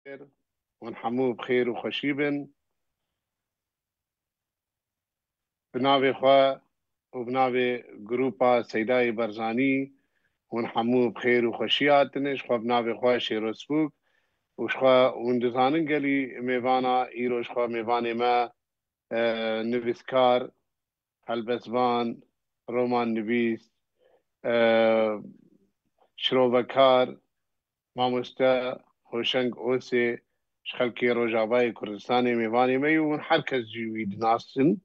بخير ونحموه بخير وخشيبن بناوي خوا وبناوي جروبا سيداي برزاني ونحموه بخير وخشياتنش خوا بناوي خوا شيروسبوك وشخوا وندزانن قلي ميفانا إيروش خوا ميفاني ما نفسكار هلبسبان رومان نبيس آه شروفكار ماموستا هوشنگ اوسي شخلكي روجاباي كردستاني ميفاني ميو ونحركز جيويد ناسن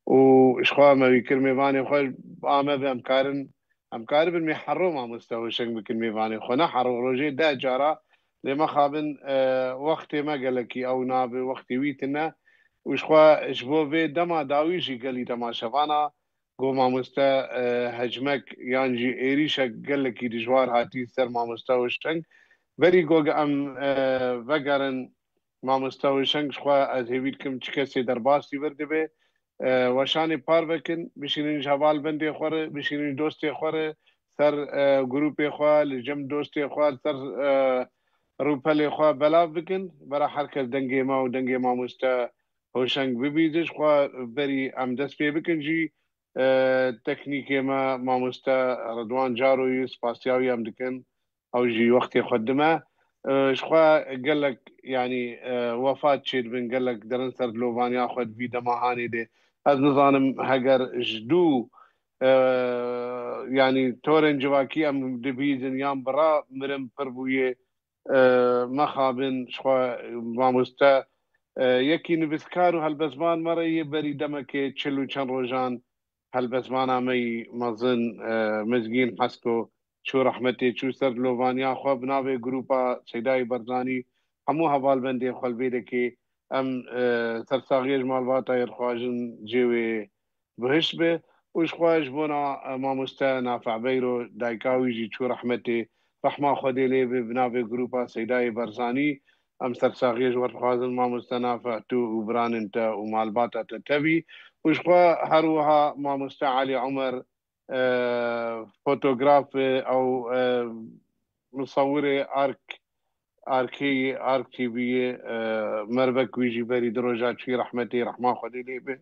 وإشخاء ما بيكر ميفاني خوش آما أمكارن بالمي حرو ما مستوى شنك بكل ميفاني خو نحرو روجي دا جارا لما خابن وقتي ما قالكي أو نابي وقتي ويتنا وإشخاء إشبو في دما داويشي قالي دما شفانا قو ما مستا هجمك يانجي إيريشا قالكي دجوار هاتي سر ما مستوى شنك بري قوغ أم وقرن ما مستوى شنك شخوا از هيويتكم چكسي درباسي بردبه وشانی پار بکن بشینین جوال بندی خوره بشینین دوستی خوره سر گروپی خواه لجم دوستی خواه سر روپلی خواه بلاف بکن برا حرکت دنگی ما و دنگی ما مستا هوشنگ ببیدش خواه بری ام دست پی بکن جی تکنیکی ما مستا رضوان جاروی سپاسیاوی ام دکن او جی وقتی خدمه شخوا قال لك يعني وفاة شيد بن قال لك درن سر لوفان ياخذ في دماهاني دي از نظام هجر جدو يعني تورن جواكي ام دبيزن يام برا مرم بربويه مخابن شخوا ماموستا يكي نبسكارو هالبزمان مرة يبري دمكي تشلو چن روجان هالبزمان امي مظن مزگين حسكو شو رحمتي شو سر لوفانيا خو بناوي جروبا سيداي برزاني همو هوال بندي خل بيدكي ام سرساغيج مالواتا يرخواجن جيوي بهشبه وش خواج بونا ماموستا نافع بيرو دايكاوي جي شو رحمتي رحمة خدي لي بناوي جروبا سيداي برزاني ام سرساغيج ورخوازن ماموستا نافع تو وبران انت ومالباتا تتبي وش خوا هروها ماموستا علي عمر فوتوغراف او مصوري ارك تي في مربك ويجي بري دروجات في رحمتي رحمه خدي لي به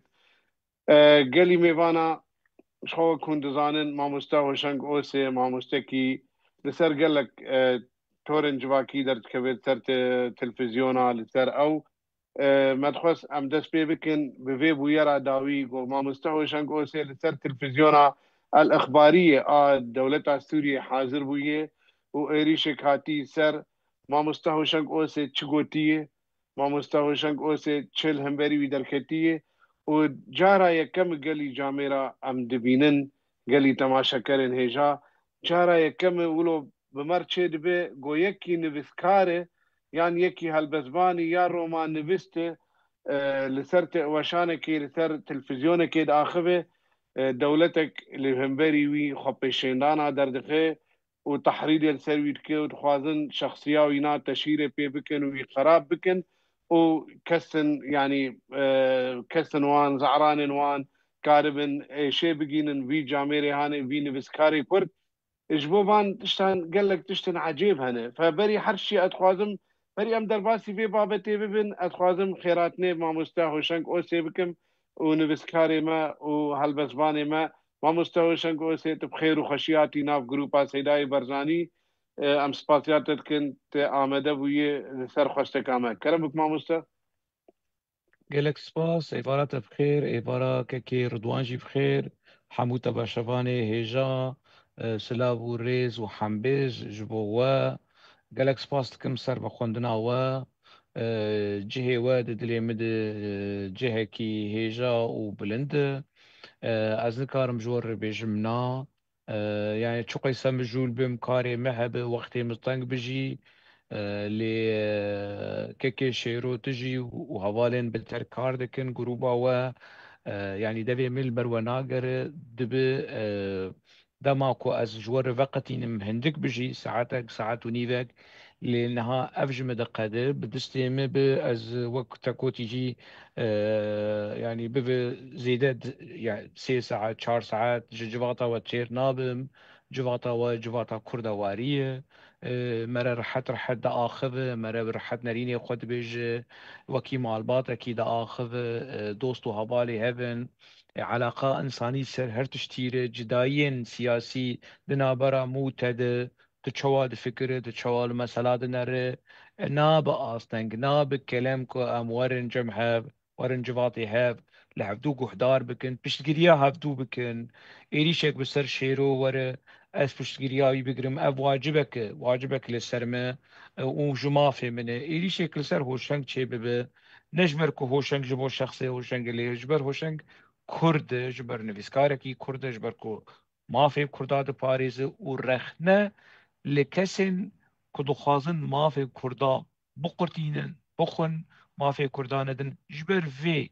قالي ميفانا شخو كون دزانن ما مستوى شنق اوسي ما مستكي لسر قال لك تورن جواكي درت كبير سر تلفزيونا لسر او مدخوس ام دس بي بكن بفي بويرا داوي ما مستوى شنق اوسي لسر تلفزيونا الإخبارية دولتها السورية حاضر بويه وإيريشك هاتي سر ما مستوى شنق أوسي تشغوتية ما مستوى شنق أوسي تشل همبري ويدركتية وجارا يكم قالي جاميرا أم دبينن قالي تماشا كرن هيجا جارا يكم ولو بمرچه دبي قو يكي نفسكاره يعني يكي هالبزباني يا رومان نفسته لسر وشانكي لسر تلفزيونكي داخبه دولتك اللي همبري وي خبشيندانا دردخه وتحرير السرويت كي وتخوازن شخصية وينا تشيري بي بكن وي خراب بكن وكسن يعني كسن وان زعران وان كاربن شي بقين في جاميري هاني في نفسكاري كرد جبوبان تشتن قال لك تشتن عجيب هنا فبري حرشي اتخوازم بري ام درباسي في بابتي ببن اتخوازم خيراتني ما مستاهو شنك او سيبكم ونفسكاري ما وهالبزباني ما مستاهو شنك او سيت بخير وخشياتي ناف جروبا سيداي برزاني ام سباسياتت كنت آمده بوي سر خوشتك آمد كرمك ما مستاهو جالك سباس عبارة بخير عبارة كي رضوانجي بخير حموتة باشفاني هيجا سلاب وريز وحمبيز جبوا جالك سباس كم سر بخوندنا و جهة واد دلي مد جهة كي هيجا وبلند از نکارم جور بجمنا يعني شو قيسم الجول بمكاري مهب وقتي مستنق بجي لي كيكي شيرو تجي وهوالين بالتر كاردكن جروبا و يعني دبي مل بروناجر دبي دماكو از جور وقتين مهندك بجي ساعتك ساعات ونيفك لانها افجم دقادر بدستيم ب از وقت تكو تيجي يعني بب زيادة يعني 3 ساعات 4 ساعات جواتا وتشير نابم جواتا و جواتا كردوارية مرة رحت دا آخذ مرة رحت نريني خود بيج وكي مالبات أكيد دا آخذ دوستو هبالي هبن علاقة إنساني سر هر تشتيرة جدايين سياسي دنابرا موتد تشوال فكرة تشوال مسالات نر ناب آستنگ ناب كلام كو أم ورن جم هاب ورن جواتي هاب لحفدو قحدار بكن بشتگirیا هفدو بكن إيريشك بسر شيرو ور از پشتگیریایی بگیرم او واجبك لسرمه و جمافي من إيريشك لسر هوشنگ چه ببه نجبر که هوشنگ جبو شخصي هوشنگ اللي جبر هوشنگ كرد جبر نویسکارکی کرد جبر کو مافي كرداد باريز و رخنه لكسن كدخازن مافي كردا بقرتينن بخن مافي كردان دن جبر في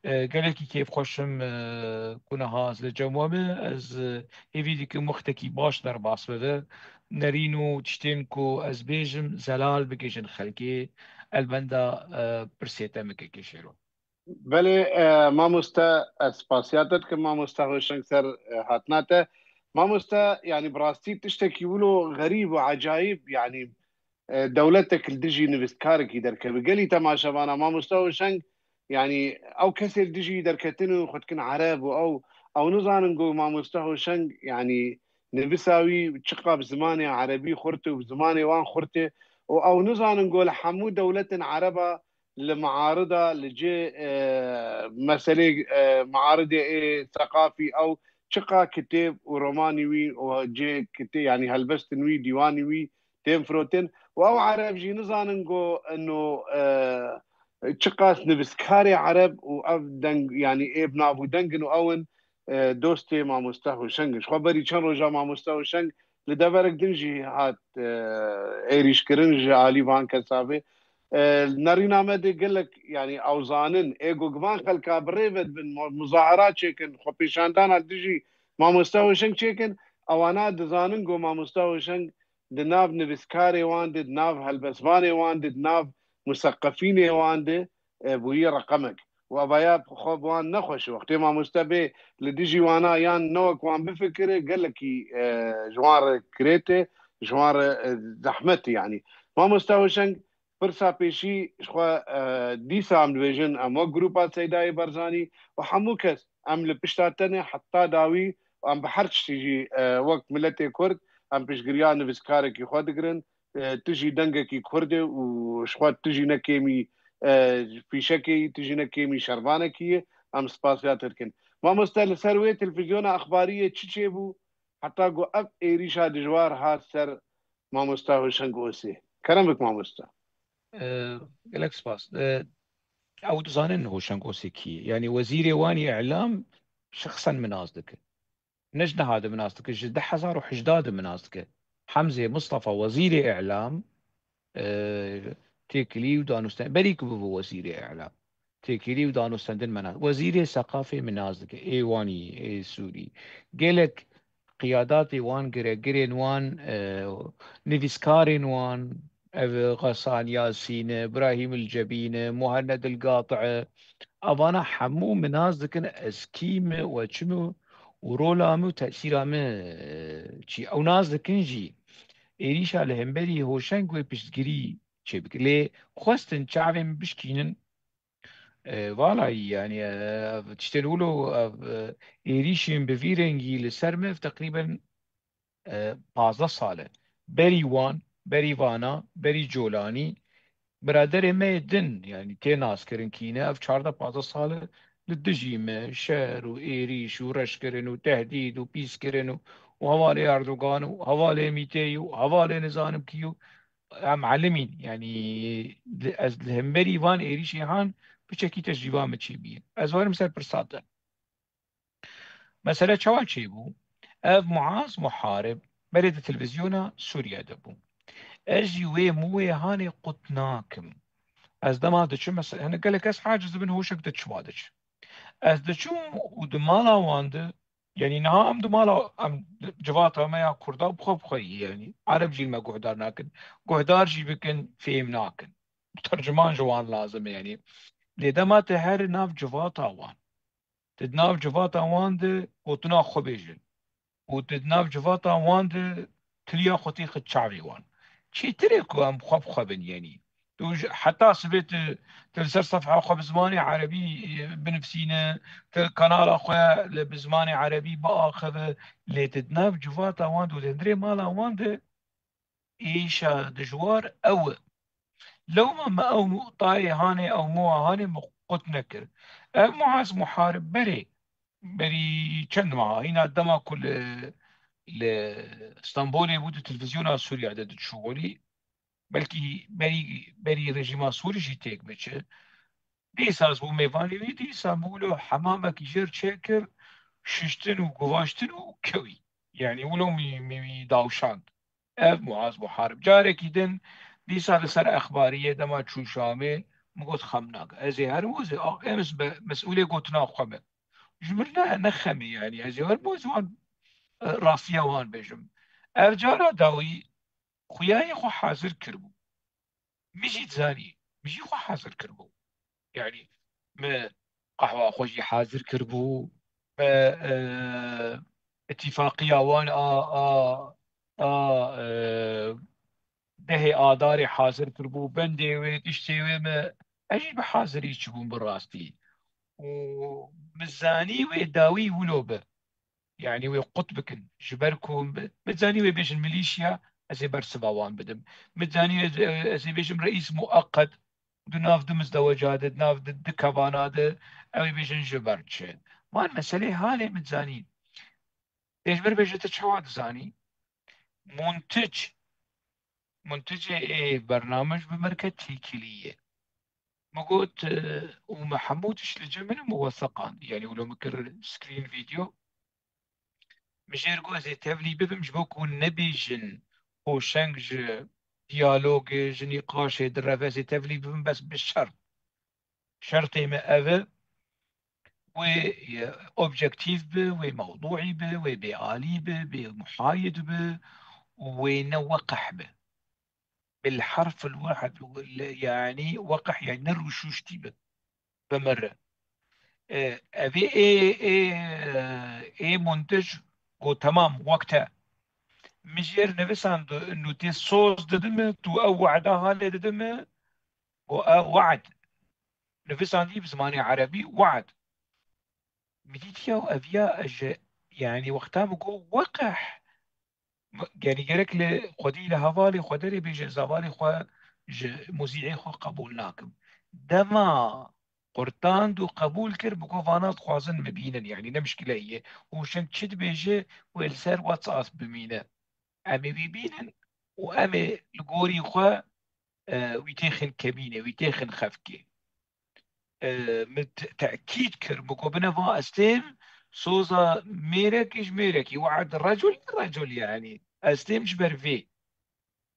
gelekî kêfxweşim guneha ez li cem we me ez hêvî dikim wextekî baş derbas bibe nerîn û tiştên ku ez bêjim zelal bigêjin xelkê elbenda pirsê me kekê şêro. بله مامۆستا سپاسیاتت کە مامۆستا هۆشنگ سەر هاتناتە مامۆستا يعني براستي تشتكي ولو غريب وعجايب يعني دولتك الدجي نفستكاركي دركب قالي تماشا ما مستوى شنق يعني او كسر دجي دركتنو خد كن عرب او نظام نقول ما مستوى شنق يعني نبساوي تشقى بزماني عربي خرته وبزماني وان خرته او نظام نقول حمو دولة عربة لمعارضة لجي مسألة معارضة ثقافي او تشقى كتاب وروماني وي وجي كتاب يعني هلبستن وي ديواني وي تيم فروتين واو عرب جي نزاننجو انه تشقاس نبسكاري عرب وابدن يعني ايه بنابو دنجن واون دوستي ما مستوى شنج خبري كان رجا ما مستوى شنج لدبرك دنجي هات ايريش كرنج علي فان كسافي نارينا مدي قال لك يعني اوزانن ايجو جمان خلكا بريفت بن مظاهرات شكن خبيشاندان دجي ما مستوى شنج شكن اوانا دزاننجو ما مستوى شنج دناف نبسكاري واندي دناف هلبسباني واندي دناف مثقفين واندي بوي رقمك وابايا خوب وان نخوش وقت ما مستبي لديجي وانا يان نوك وان بفكر قال لك جوار كريتي جوار زحمتي يعني ما مستوى شنگ فرصة بيشي شخوا ديسا عم دويجن امو جروبات سيداي برزاني وحمو كس ام لبشتاتني حتى داوي وام بحرش تيجي وقت ملتي كرد ام پشگirیا نویسکارێکی خوا دەگرن تژی دەنگێکی کوردێ و شخوا تژی نەکێمی پیشەکەی تژی نەکێمی شەربانێکیە ئەم سپاسیاترکن مامۆستا لەسەر وێ تلڤیزیۆنە ئەخباریە چ چێ بوو حتا گۆ ئەف ئێریشا دژوار هات سەر مامۆستا هۆشنگ ئۆسێ کەرەم بک مامۆستا gelek spas او دزانن هوشنگ اوسيكي يعني وزير واني اعلام شخصا منازدك نجنا هذا مناسك جد حزار وحجداد مناسك حمزة مصطفى وزير إعلام تيكلي ودانوستان بريك بو وزير إعلام تيكلي ودانوستان مناسك وزير ثقافة مناسك إيواني إي سوري قالك قيادات وان جرين وان نيفيسكارين وان غسان ياسين إبراهيم الجبينة مهند القاطع أبانا حمو منازك اسكيمة وشمو ورولامي وتأثيرامي چی او ناز دکنجی ایریشا لهمبری هوشنگ و پشتگیری چه بک لی خواستن چاویم بشکینن والا يعني تشتغلوا ايريشين بفيرنجي لسرمف تقريبا 15 ساله بري وان بري فانا بري جولاني برادر ما دن يعني تي ناس كرن كينا اف 14 ساله للدجيمة شعر وإيريش ورش كرن وتهديد وبيس كرن وهوالي أردوغان وهوالي ميتي وهوالي نظام كيو معلمين يعني الهمبري وان إيريش يهان بشكل تجربة متشي بيه أزوار مثل برسالة مسألة شوال شيبو أف معاذ محارب بريد التلفزيون سوريا دبو أجي وي موي هاني قطناكم از دما دچم مثلا هنه گله کس حاجز بن هوشک دچوادش از دچم و دمالا واند يعني نها ام دمالا ام جواتا ما يا كردا بخوب خوي يعني عرب جيل ما قهدار ناكن قهدار جي بكن فيم ناكن ترجمان جوان لازم يعني لذا ما تهر ناف جواتا وان تدناف جواتا وان ده قطنا خبيجن وتدناف جفاتا واند تليا خطيخ تشعبي وان شي تريكو ام خب خبن يعني حتى سبت تلسر صفحة خب زماني عربي بنفسينا قناة أخويا بزماني عربي بآخذ لتدناف جفاتا واند وتدري مالا واند إيشا دجوار أو لو ما أو طاي هاني أو مو هاني مقط نكر معاذ محارب بري كان معاه هنا دما كل لاسطنبول بود تلفزيون سوري عدد شغلي بلكي بري رژیم سوری جی تیک بچه دیساز بو میوانی وی دیسا بولو حمامك جير شاكر ششتن وقواشتن وكوي يعني ولو مي داوشان اف معاذ محارب جارك يدن دیسا لسر اخبارية دما تشو شامل مقود خمناك ازي هرموزي امس مسؤولية قوتنا خمه جملنا نخمي يعني ازي هرموز وان راسية وان بجم ارجانا داوي خویای خو حاضر کربو مجید زانی مجی خو حاضر کربو يعني ما قهوة خوشي حاضر كربو ما اتفاقية وان دهي آداري حاضر كربو بندي ويتشتي وما أجيب حاضر يشبون بالراستي ومزاني ويداوي ولوبه يعني ويقطبكن جبركم متزاني ويبيش الميليشيا أزي برسباوان بدم متزاني أزي بيشم رئيس مؤقت دو ناف دو مزدوجات ناف دو كابانات أو يبيشن جبرتش ما المسألة هالي متزاني ليش بيجي تشواد زاني منتج منتج إيه برنامج بمركز تيكيلية مقوت ومحمودش لجمل موثقان يعني ولو مكرر سكرين فيديو مجير جوزي تبلي ببمش بوكو نبيجن هوشنج ديالوج نقاش درافازي تبلي ببم بس بالشرط شرطي ما أبل و اوبجكتيف به وموضوعي به وبآلي به ومحايد به ونوقح به بالحرف الواحد يعني وقح يعني نروشوشتي به بمرة أبي إيه منتج وتمام وقتها مجير نفسان انه تي صوص ددمه تو او وعدها لددمه وعد نفسان دي بزماني عربي وعد مديتيا وافيا يعني وقتها بقول وقح يعني جرك لخدي لهفالي خدري بيجي زوالي خو مذيعي خو قبول ناكم دما قرطان دو قبول كر بقول فانات خوازن مبينن يعني نمشكلة هي وشن تشد بيجي والسر واتساب بمينه امي بيبينن وامي الجوري خو ويتاخن كابينة ويتاخن خفكي تأكيد كر بكو بنفا استيم صوزا ميركش ميركي وعد الرجل الرجل يعني استيم جبر في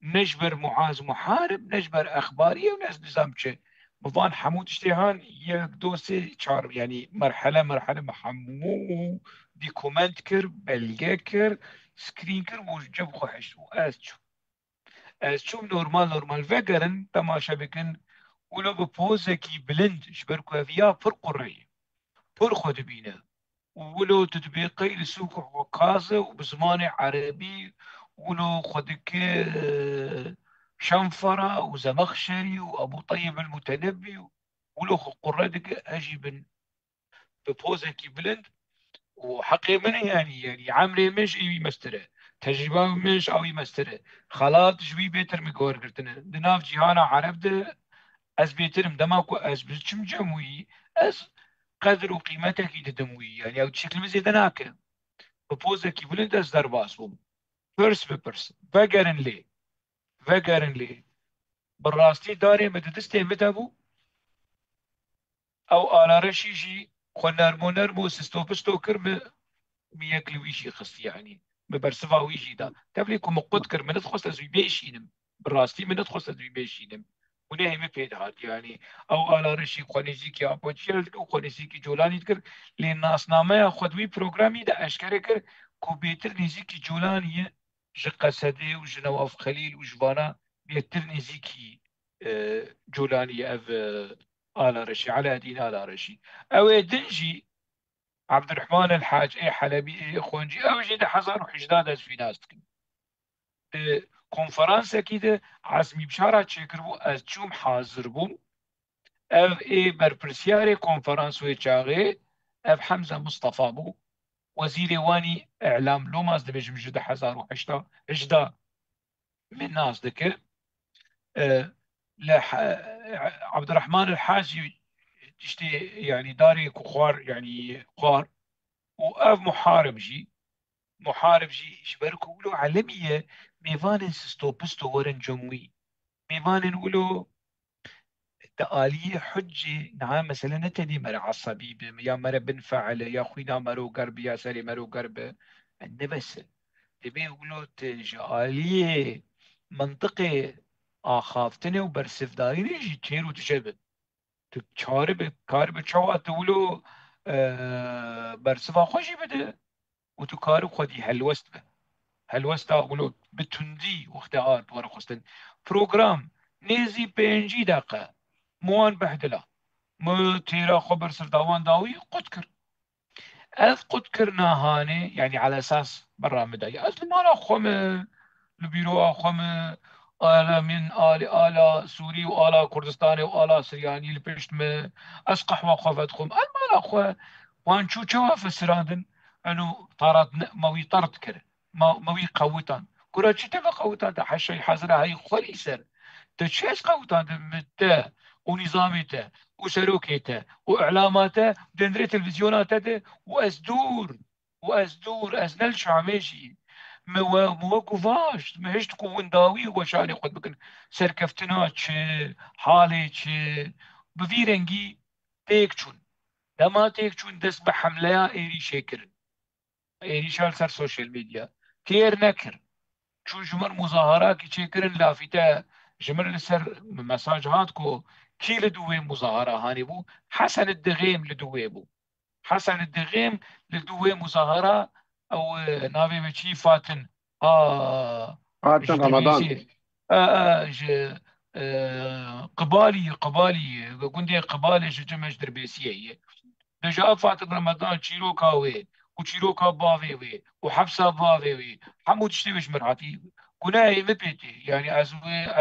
نجبر معاذ محارب نجبر اخباريه وناس نظامچه مفان حمود اشتهان یک دو سه چهار يعني مرحله مرحله محمو دي كومنت كر بلگه كر سكرين كر وجب خوش و از چوم نورمال نورمال وگرن تماشا بکن ولو بپوزكي بلند شبركو فيها فرق الرأي فرق خد بينا ولو تطبيقي لسوق وقازة وبزمان عربي ولو خدك شنفرة وزمخشري وأبو طيب المتنبي ولو قردك أجيب ببوزكي بلند وحقي من يعني عمري مش اي مستره تجربة مش او مستره خلاط جوي بيتر مقور قرتنا دناف جيهانا عرب ده از بيترم دماكو از بچم جموي از قدر وقيمتك يتدموي يعني او تشكل مزيدناك ببوزكي بلند از درباس بوم بيرس ببرس فقرن لي بالراستي داري مددستي متابو او على رشيجي خو نرمو نرمو سستوبستو كرم مياكل ويجي خص يعني ببرسفا ويجي دا تبليكو مقود كر من تخص ازوي بيشينم براستي من تخص ازوي بيشينم ونهي ما بيد هات يعني او على رشي خونيزيكي ابوتشيل او خونيزيكي جولاني تكر لان ناسنامه خدوي بروجرامي دا اشكره كر كمبيوتر نيزيكي جولاني جقسدي وجنواف خليل وجبانا بيتر نيزيكي جولاني اف على رشي على دين على رشي او دنجي عبد الرحمن الحاج اي حلبي اي اخوانجي او جيد حزار وحجداد از في ناس کنفرانس كده عزمي بشارة شكربو از چوم حاضر بوم اف اي برپرسیار کنفرانس و چاغي اف حمزة مصطفى بو وزير واني اعلام لو ماز دبيجم جدا حزار وحشتا اجدا من ناس دكر أه عبد الرحمن الحاجي تشتي يعني داري كخوار يعني خوار واف محارب جي محارب جي شبركو ولو عالمية ميفان سستو بستو ورن جموي ميفان ولو تآلية حجة نعم مثلا نتني مرة عصبي يا مرة بنفعل يا خوينا مرو قرب يا سري مرو قرب عندنا بس تبي يقولوا آلية منطقة آخافتني وبرسف داري يجي تشير وتشبه تشارب كارب تشوا تقولوا برسفا خوشي بده وتكارب خدي هلوست به هلوست أقولوا بتندي واختيار ورخصتن بروجرام نيزي بينجي دقة موان بهدله مو تيرا خبر سرداوان داوي قد كر اذ قد كرنا هاني يعني على اساس برا مداي اذ ما لا خم البيرو خم آلا من آلا سوري وآلا كردستاني وآلا سرياني اللي بيشت ما اسقح وخفت خم ما لا خو وان شو شوا فسراندن انه طارت موي طرت كر موي قوتان كرة شي تبقى قوتان تحشي حزرها هي خلي سر تشيش قوتان متى ونظامته وسلوكيته واعلاماته دندري تلفزيوناته وازدور وازدور ازنل شعميشي موقفاش ما هيش تكون داوي وشاني قد بكن سركفتنا تش حالي تش بفيرنجي تيكشون لما تيكشون دس بحملة ايري شكر ايري شال سر سوشيال ميديا كير نكر شو جمر مظاهرات كي شكرن لافته جمر لسر مساج هاتكو كي لدوي مظاهرة هاني بو حسن الدغيم لدوي بو حسن الدغيم لدوي مظاهرة او نافي بشي فاتن فاتن رمضان. جدربيسي ج قبالي قندي قبالي جمع جدربيسية هي دجا فات رمضان تشيروكا وي وتشيروكا بافي وي وحفصة بافي وي حمود تشتيوش مرعتي كناي مبيتي يعني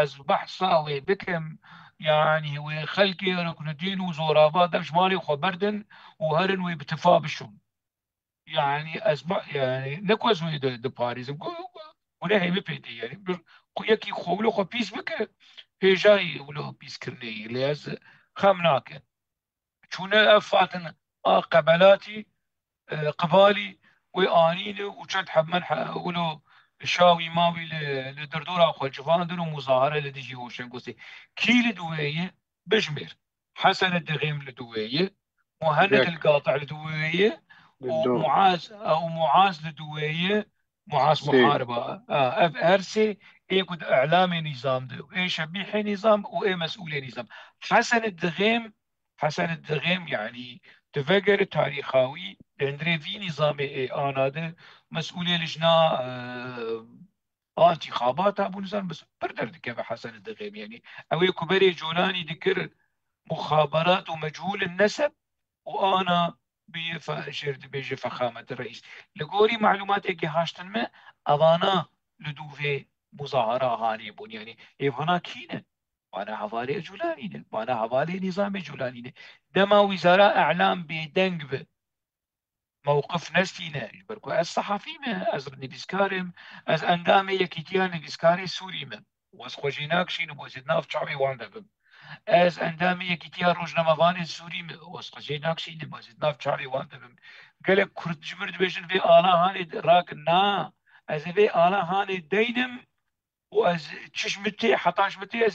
از بحثا وي بكم يعني وي خلقي ركن الدين وزورابا دمش مالي وخبردن وهرن وي بتفا بشم يعني اسبع يعني نكوز وي دو باريس كناي مبيتي يعني يكي خولو خو بيس بك هي جاي ولو بيس كرني ليز خمناك شونا فاتن قبلاتي قبالي وآنيني وكانت حب منحة ولو شاوي ماوي لدردورة أخو الجفان دون مظاهرة لديجي هوشن قصي كي لدوية بجمير حسن الدغيم لدوية مهند ديك القاطع لدوية للدو. ومعاذ أو معاذ لدوية معاذ سي. محاربة أف أرسي إيه كد إعلامي نظام ده وإيه شبيحي نظام وإيه مسؤولي نظام حسن الدغيم حسن الدغيم يعني تفكر تاريخاوي لندري في نظام إيه أنا ده مسؤولية لجنا انتخابات ابو نظام بس بردر كيف حسن الدغيم يعني او كبري جولاني ذكر مخابرات ومجهول النسب وانا شرد بيجي فخامة الرئيس لقوري معلومات اكي هاشتن ما اوانا لدوفي مظاهرة هاني بون يعني ايفانا كينا وانا حوالي جولاني ده وانا حوالي نظام جولاني ده دما وزارة اعلام بيدنگ به موقف نستينا بركو از صحفي ما از نبسكارم از اندامي يكيتيا نبسكاري سوري ما واز خوجيناك شين بوزيد ناف شعبي واندا بم از اندامي يكيتيا روجنامافان سوري ما واز خوجيناك شين بوزيد ناف شعبي واندا بم قالك كرد جمرد بيجن في آلا هاني راك نا از في آلا هاني دينم واز تشمتي حطاش متي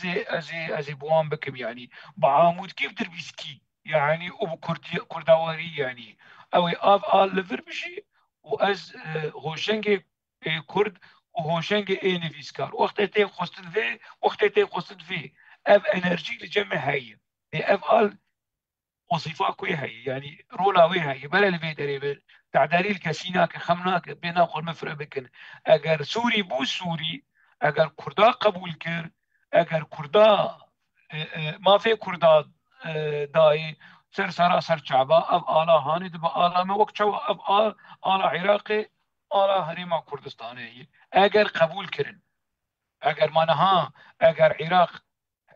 ازي بوان بكم يعني بعامود كيف دربيسكي يعني وبكردي كرداوري يعني او اف لفر بشي واز هوشنج كرد وهوشنج نفيسكار وقت تي خستن في وقت تي خستن في اف انرجي لجمع هاي اف وظيفة كوي هي يعني رولا وي هي بلا اللي بيدري تعداري الكسيناك خمناك بينا قول مفرق بكن اگر سوري بو سوري اگر كردا قبول كر اگر كردا ما في كردا داي سر سراسر شعبا اف آلا هاني دبا آلا ما وقت شو اف آلا عراقي آلا هريما كردستاني اگر قبول كرن اگر ما نها اگر عراق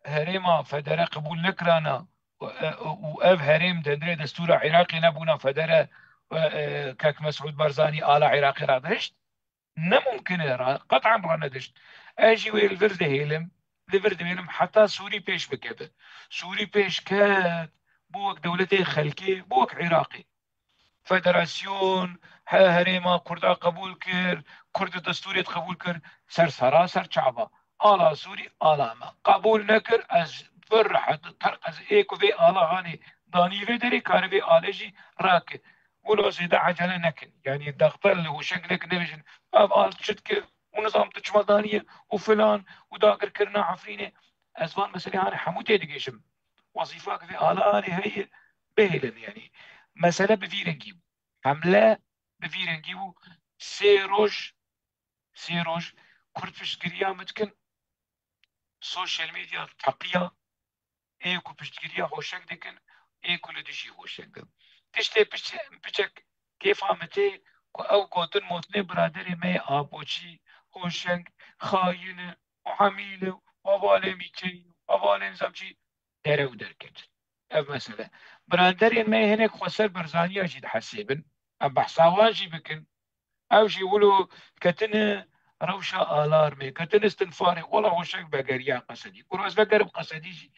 هريما فدرا قبول نكرانا واف هريم دندري دستور عراقي نبونا فدرا كاك مسعود برزاني آلا عراقي رادشت نممكن قطعا راندشت اجي ويل فرد هيلم لفرد هيلم حتى سوري بيش بكبه سوري بيش كات بوك دولتي خلقي بوك عراقي فدراسيون هريما كردا قبول كر كرد دستوريت قبول كر سر سراسر شعبا آلا سوري آلا ما قبول نكر از فرحت ترق از ايكو في آلا هاني داني في دري كار في آلجي راك ولو سيدا عجلة نكن يعني الضغط اللي هو شكلك نبيشن اب آل شتك ونظام تشمدانية وفلان وداقر كرنا عفرينه ازوان مسألة هاني حموتي دقيشم وظيفاك في آلا هاني هي بهلن يعني مسألة بفيرنجيو حملة بفيرنجيو سيروش سيروش كرتفش قريا متكن سوشيال ميديا تحقيا ايكو بشتقريا هوشك دكن ايكو لدشي هوشك دكن تشتي بشك كيف عمتي او قوتن موتني برادري مي آبوشي هوشك خاينة وحميلة وابالي ميكي وابالي نزمشي درو دركت اف مثلا برادري مي هناك خسر برزانيا جيد حسيبن ام بحصاواجي بكن او جي ولو كتن روشة آلارمي كتن استنفاري والله هوشك بقريا قصدي كروز بقرب قصدي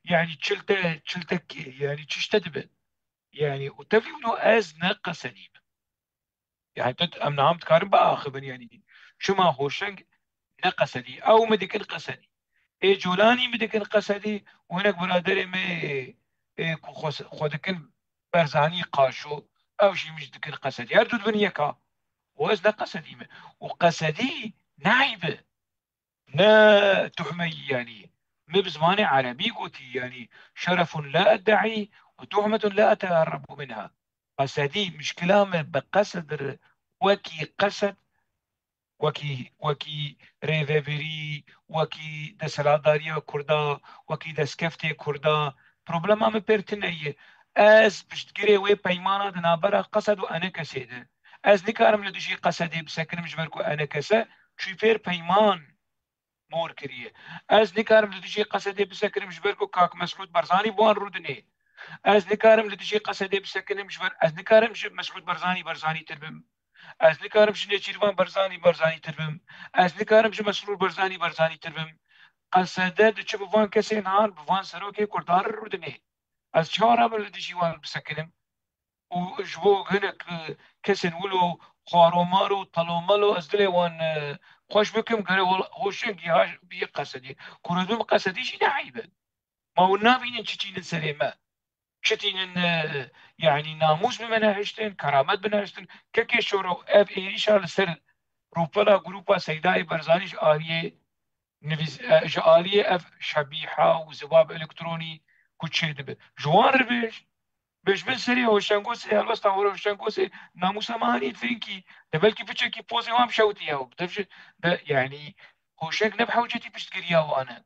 يعني تشلتك يعني تشتدبن يعني وتفيونو از نقصني يعني ام نعم تكارم باخبن يعني شما هوشنج نقصدي او مدك القصدي اي جولاني مدك القصدي وهناك برادر ما إيه خودكن برزاني قاشو او شي مش دك القصدي هردو بنيكا واز نقصدي وقصدي نايبه لا تحمي يعني ما بزماني عربي قوتي يعني شرف لا أدعي وتهمة لا أتهرب منها قصدي مش كلام بقصد وكي قصد وكي ريفيري وكي دسلاداريا كردا وكي دسكفتي كردا بروبلما ما بيرتنية از بشتگیری وی پیمانا دنابرا قصد و انا کسیده از نکارم لدوشي قصدي بسكن مش بركو انا كسا شو بير پیمان مور کریه از نکارم لدوشي قصدي بسكن مش بركو كاك مسعود برزاني بوان رودني از نکارم لدوشي قصدي بسكن مش بر از نکارم مسعود برزاني تربم از نکارم شنه چیروان برزاني تربم از نکارم مسرور برزاني تربم قصده دچ بوان کسی نهار بوان سروکی کردار رودنی از چهارم لدوشي وان بسكنم وجبو هناك كسن ولو خارومارو طلومالو ازدلي وان خوش بكم قالوا هوشنك يا بي قصدي كردوم قصدي شي عيبه ما هو نابين تشتين سليمه شتين يعني ناموس بمناهجتن كرامات بمناهجتن ككي شورو اف ايش على سر روبلا جروبا سيداي برزانيش آلية نفيز آلية اف شبيحة وزباب الكتروني كوتشي دبه جوان ربيش بيش بن سري هوشنگوسي البستا هوشنگوسي ناموسا ماني فرينكي ده بلكي بتشكي بوزي وام شوتي او بتفش ده يعني هوشنگ نبحه وجتي بشتقريا وانا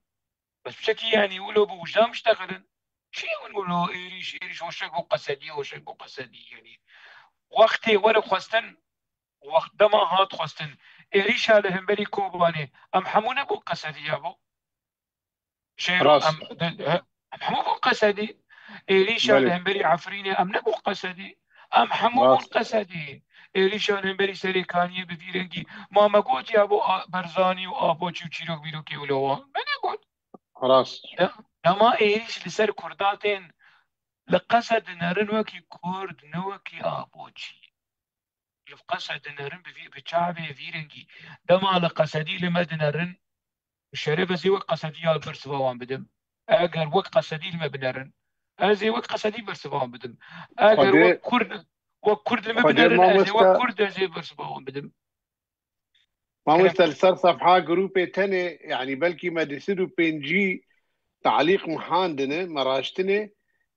بس بشكي يعني ولو بوجدان مشتغلن شيء ونقولوا ايريش هوشنگ قصدي هوشنگ قصدي يعني وقتي ولا خواستن وقت دما هات خواستن ايريش على همبري كوباني ام حمونه بو قصدي يابو شيرو راست. ام حمو بو قصدي إليشا بله. الهمبري عفريني أم نبو قصدي أم حمو بون راست. قصدي إليشا الهمبري سريكانية بفيرنجي ما مقود يا أبو برزاني وآبو تشيروك بيروكي ولوان ما نقول راست. لما إليش لسر كرداتين لقصد نرن وكي كرد نوكي آبوتشي لقصد نرن بشعبي فيرنجي دما لقصدي لمد نرن الشريف زي وقت قصدي برسوان بدم اگر وقت قصدي لما بنرن ازي وقت قصدي برسوان بدم اگر وقت خده كرد وقت كرد لما خده بنرن ما ازي وقت مستا كرد ازي برسوان بدم ما كلام مستا سر صفحة جروب تاني يعني بلكي ما دسرو بنجي تعليق محاندنة مراشتنة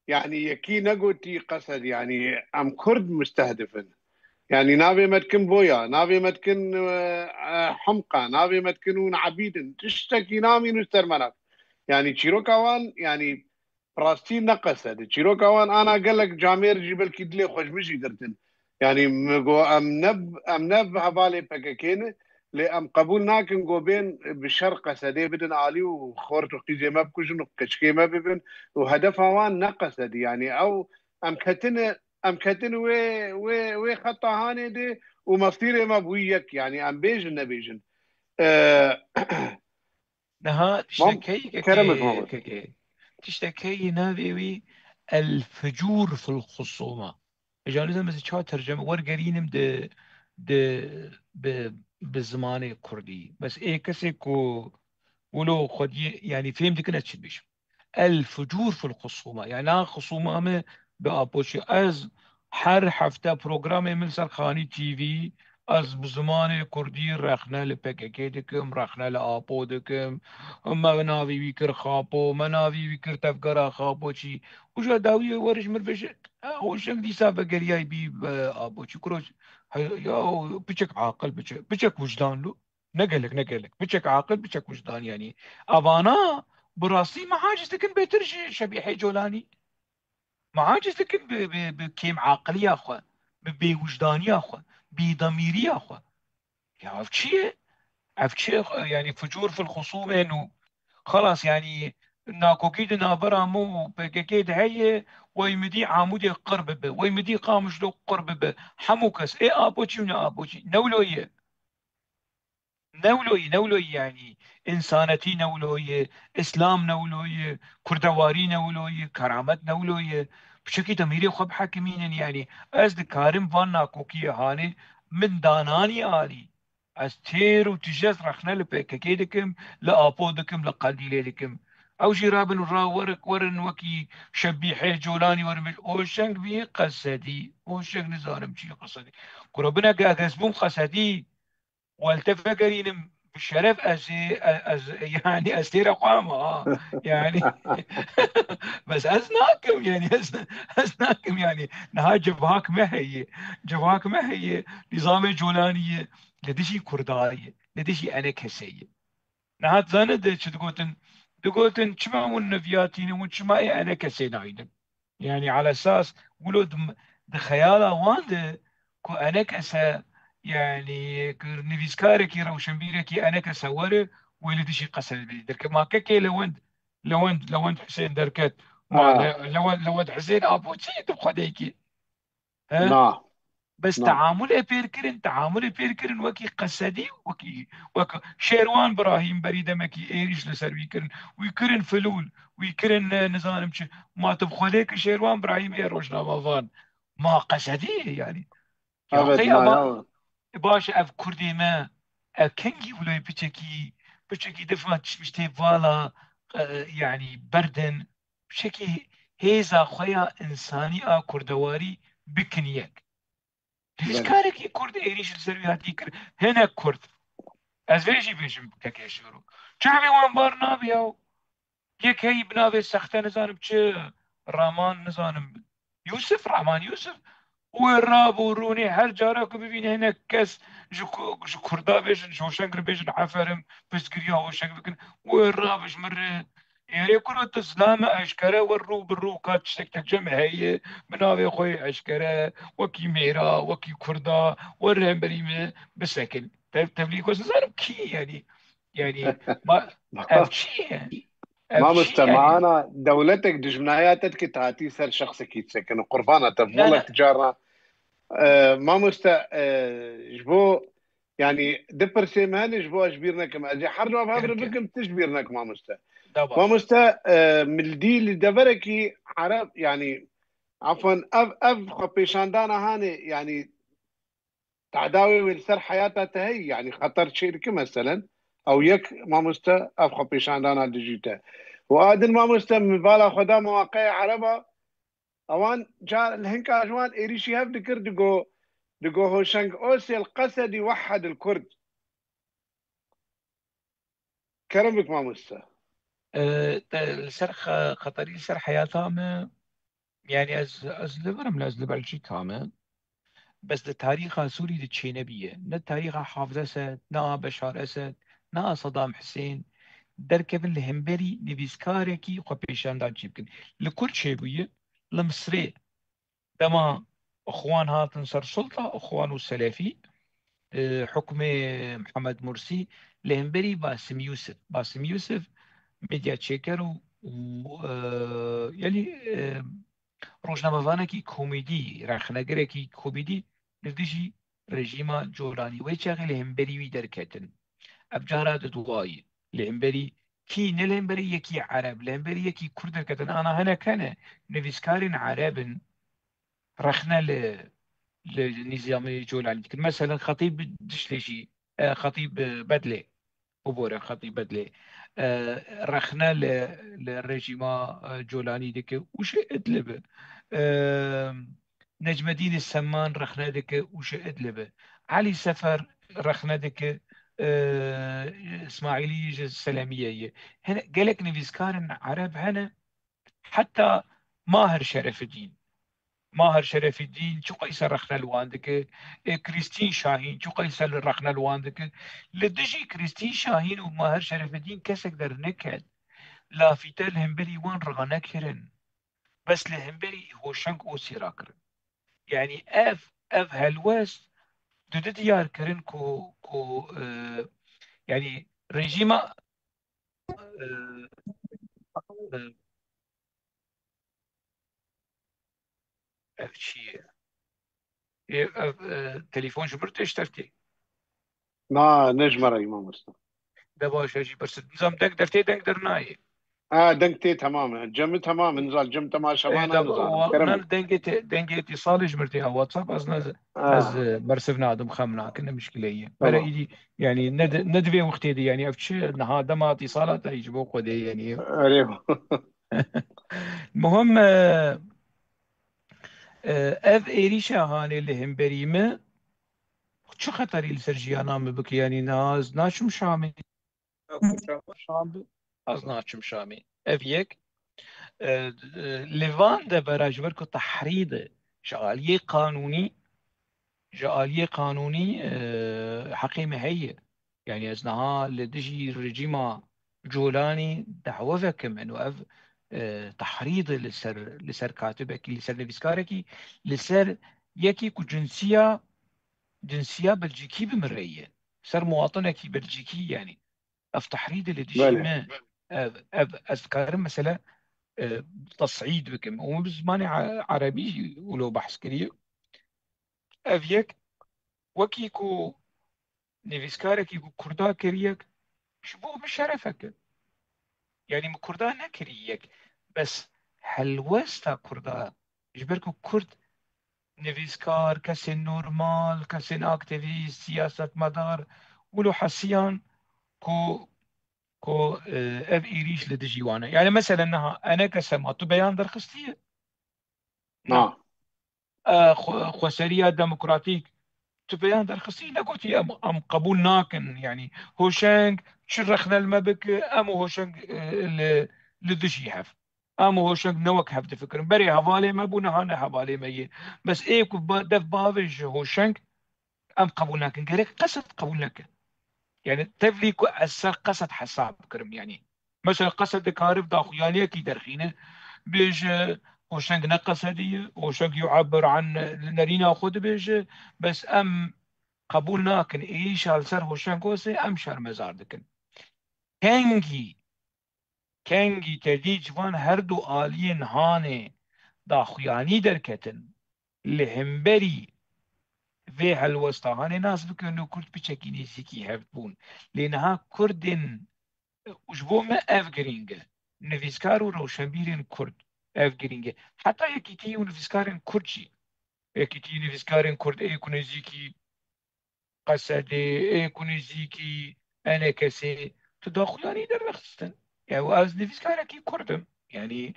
يعني يكي نقوتي قصد يعني أم كرد مستهدفن يعني نابي متكن بويا نابي متكن حمقى نابي متكنون عبيدن تشتكي نامي نستر منك يعني تشيرو كوان يعني براستي نقصة تشيرو كوان أنا قال لك جامير جبل كدلي خوش مشي قرتن يعني مقو أم نب هبالي بككين لأم قبول ناكن جو بين بالشرق سدي بدن عالي وخورت قيزي ما بكوشن وكشكي ما ببن وهدف هوان نقصة دي يعني أو أم كتن وي خطا هاني دي ومصيري ما بويك يعني أم بيجن نبيجن أه نها مم تشتكي كرمك كي مامور كي تشتكي نابي الفجور في الخصومة. جالس مثل شو ترجمة ورقرينم بالزمان الكردي بس إيه كسيكو ولو خد يعني فهمت كنا تشبيش الفجور في الخصومة يعني أنا خصومة ما بأبوشي از هر هفته پروگرام من سرخانی تیوی از بزمان کردی رخنه لپککی دکم رخنه لآپو دکم مناوی ویکر خاپو مناوی ویکر تفکر خاپو چی وشو داوی ورش مر بشه وشنگ دیسا بگریای بی آپو چی کروش یا بچك عاقل بچك وجدان له نقلك بچك عاقل بچك وجدان يعني ابانا براسي ما عاجز لكن بيترش شبيحي جولاني ما عاجز لكن بكيم عاقلي يا اخوان بوجداني يا اخوان بضميري يا اخوان يا عفشي يعني فجور في الخصومه انه خلاص يعني ناكو كيد نابرا مو بكيد هي ويمدي عمودي قرب به ويمدي قامش له قرب به حموكس ايه ابوتشي ونا ابوتشي نولويه نولوي يعني انسانتي نولوي اسلام نولوي كردواري نولوي كرامت نولوي بشكل تميري خب حاكمين يعني از دكارم فانا كوكي هاني من داناني آلي از تير وتجاز رخنا لبككيدكم لآبودكم لقنديليدكم او جرابن ورا ورن وكي شبيحي جولاني ورمش اوشنگ بي قصدي اوشنگ نزارم چي قصدي قربنا قاسبون قصدي والتفكرين بالشرف يعني أسير قامة يعني بس أزناكم يعني أزناكم يعني نها جبهاك ما هي نظام جولانية لديشي كردارية لديشي أنا كسية نهات زاند شو تقولتن شما والنفياتين وشما أنا كسينا يعني على اساس ولو خياله وانده كو انا كسا يعني نفيسكاري كي روشنبيري كي انا كسوره ويلي شي قسل بي درك ما كي لوند حسين دركت ما آه لوند حسين ابو شي تبخديكي ها نعم بس نعم تعامل بيركرن وكي قسدي وكي شيروان ابراهيم بريده مكي ايريش لسر ويكرن ويكرن فلول ويكرن نظام ما تبخليك شيروان ابراهيم اي روجنا فان ما قسدي يعني يا أبد اخي ما ابا يو باش اف كردي ما كنجي ولا بچكي دفعت مشتي فالا يعني بردن بشكي هيزا خويا انساني كردواري بكنيك بله Liskare Kurd êrîş li ser wî hatî kir hinek Kurd ez vê jî bêjim kekê şîro çavê wan bar nabe yaw yek heyî bi navê sexte nizanim çi Raman nizanim Yusuf Raman Yusuf wê rabû rûnê her cara ku bibîne hinek kes ji Kurda bêjin ji hoşengir bêjin heferim pirsgiriya hoşeng bikin wê rab ji min re êrê Kurd Zilame eşkere we rû bi rû kat tiştek tek cem heye bi navê xwe eşkere wekî mêra wekî Kurda we rêberî me bisekin tevlî xwe nizanim kî yani ma ev çi ye ev ما çi yani مستمعانا دولتك دجمناياتك تاتي سر شخصك يتسكن قربانة ne تفضل ne تجارة ما جبو يعني دبر سيمان جبو اجبيرنا كما اجي حرنا بهبر kerke بكم تجبيرنا كما da ما baş من الديل دبركي عرب يعني عفوا اف خبيشاندانا هاني يعني تعداوي والسر حياتها تهي يعني خطر شركة مثلا او يك ما افخو بيشاندانا ديجيتا وادن ما مبالا خدا مواقع عربة اوان جا الهنكا جوان ايريشي هاف دكر دقو هوشنج اوسي القسد يوحد الكرد كرمك ما سر خطری سر حياتهم يعني از لبرم لاز لبلجيكا بس ده تاريخ سوري ده تشينبية نه تاريخ حافظ أسد نه بشار أسد نه صدام حسين دركبن لهمبري نفيسكاركي خو بيشاندان جيبكن لكل شيء بيه لمصري دما اخوان هاتن سر سلطة اخوان السلفي حكم محمد مرسي لهمبري باسم يوسف ميديا تشيكر يعني ڕۆژنامەوانێکی کۆمیدی ڕاخنەگەرێکی کۆمیدی لەدژی ڕێژیمە جۆرانی وەی چاغی لە هێمبەریوی دەرکەتن ئەبجارا دەدوڵایی لە هێمبەری کی نە لە هێمبەری یەکی عەرەب لە هێمبەری یەکی کورد دەرکەتن ئانا هەنەکەنە نویسکارین عەرەبن ڕەخنە لە نظامی جۆلانی کرد مەسەلەن خەتیب دشتێکی خەتیب بەدلێ وبورا خطي بدلي رخنا للرجيما جولاني ديك وش ادلب نجم الدين السمان رخنا ديك وش ادلب علي سفر رخنا ديك اسماعيلية السلامية هنا قالك نفيسكار عرب هنا حتى ماهر شرف الدين شو قيصر رخنا الواندك كريستين شاهين شو قيصر رخنا الواندك لدجي كريستين شاهين وماهر شرف الدين كسك در نكد لا في تل همبري وان رغنا كرن بس لهمبري هو شنك او سيراكرن يعني اف هلوس دو ديار كرن كو يعني رجيمة اف شي تليفون جبرت اشترتي نا نجمة إمام مصطفى. ده باش اجي بس نظام دك درتي دك درناي دنگتي تماما جم تمام نزال جم تما شبانا دب نزالم كرمك. دنگي اتصال جمرتي على واتساب از آه مرسفنا ادم خمنا كنا مشكله هي برا تمام. ايدي يعني ندفي وقتي دي يعني افتش انها دم اتصالات يجيبوا قدي يعني أريو. المهم اف ايريشا هاني اللي هم بريمه شو خطري لسرجيانا مبك يعني ناشم شامي شام از ناشم شامي اف يك ليفان ده براج بركو تحريض شغالية قانوني جالية قانوني حقيمة هي يعني ازنها لدجي رجيما جولاني دعوة انه اف تحريض لسر كاتبك لسر نفسكاركي لسر يكي كو جنسية بلجيكي بمرية سر مواطنة بلجيكي يعني اف تحريض لدجي بله ما اذكار مثلا تصعيد بكم وبزماني عربي ولو بحث كريه افيك وكيكو نویسکارێکی بوو کووردا کردیەک بۆ بشەرەفەکە یعنی کووردا نەکردی یەک بەس هەلوەستا کووردا ji ber ku Kurd nivîskar kesên normal kesên aktivîst siyasetmedar wilo hesiyan ku ev êrîş li dijî wan e yani mesela niha eneke sema tu beyan derxistiye na نعم. xweseriya demokratîk تو بيان درخصي لا قلت ام قبول ناكن يعني هوشنج شرخنا المبك ام هوشنج لدشي حف ام هوشنج نوك حف فكر بري هفالي ما بونا هانا هفالي مي بس ايه دف بافج هوشنج ام قبول ناكن قالك قصد قبول ناكن يعني تفليكو اثر قصد حساب كرم يعني مثلا قصد كارف داخل يعني كي درخينه بيج هوشنج نقصدي هوشنج يعبر عن نرينا خود بيج بس ام قبول ناکن ایشال سر هوشنگ گوسه ام شر مزار دکن کنگی تدی جوان هر دو آلین هانه دا خویانی درکتن لهمبری و هلوستهانه ناس بکن نو کرد بچکی نیزیکی هفت بون لینها کردن اجبو ما اف گرینگه نویسکار و روشنبیرین کرد اف گرینگه حتی یکی تی و نویسکارین کرد چی یکی تی نویسکارین کرد ایکونیزیکی قصدي كونيزيكي انا كسي تدخلاني درختن يعني واز نفسكاركي كردم يعني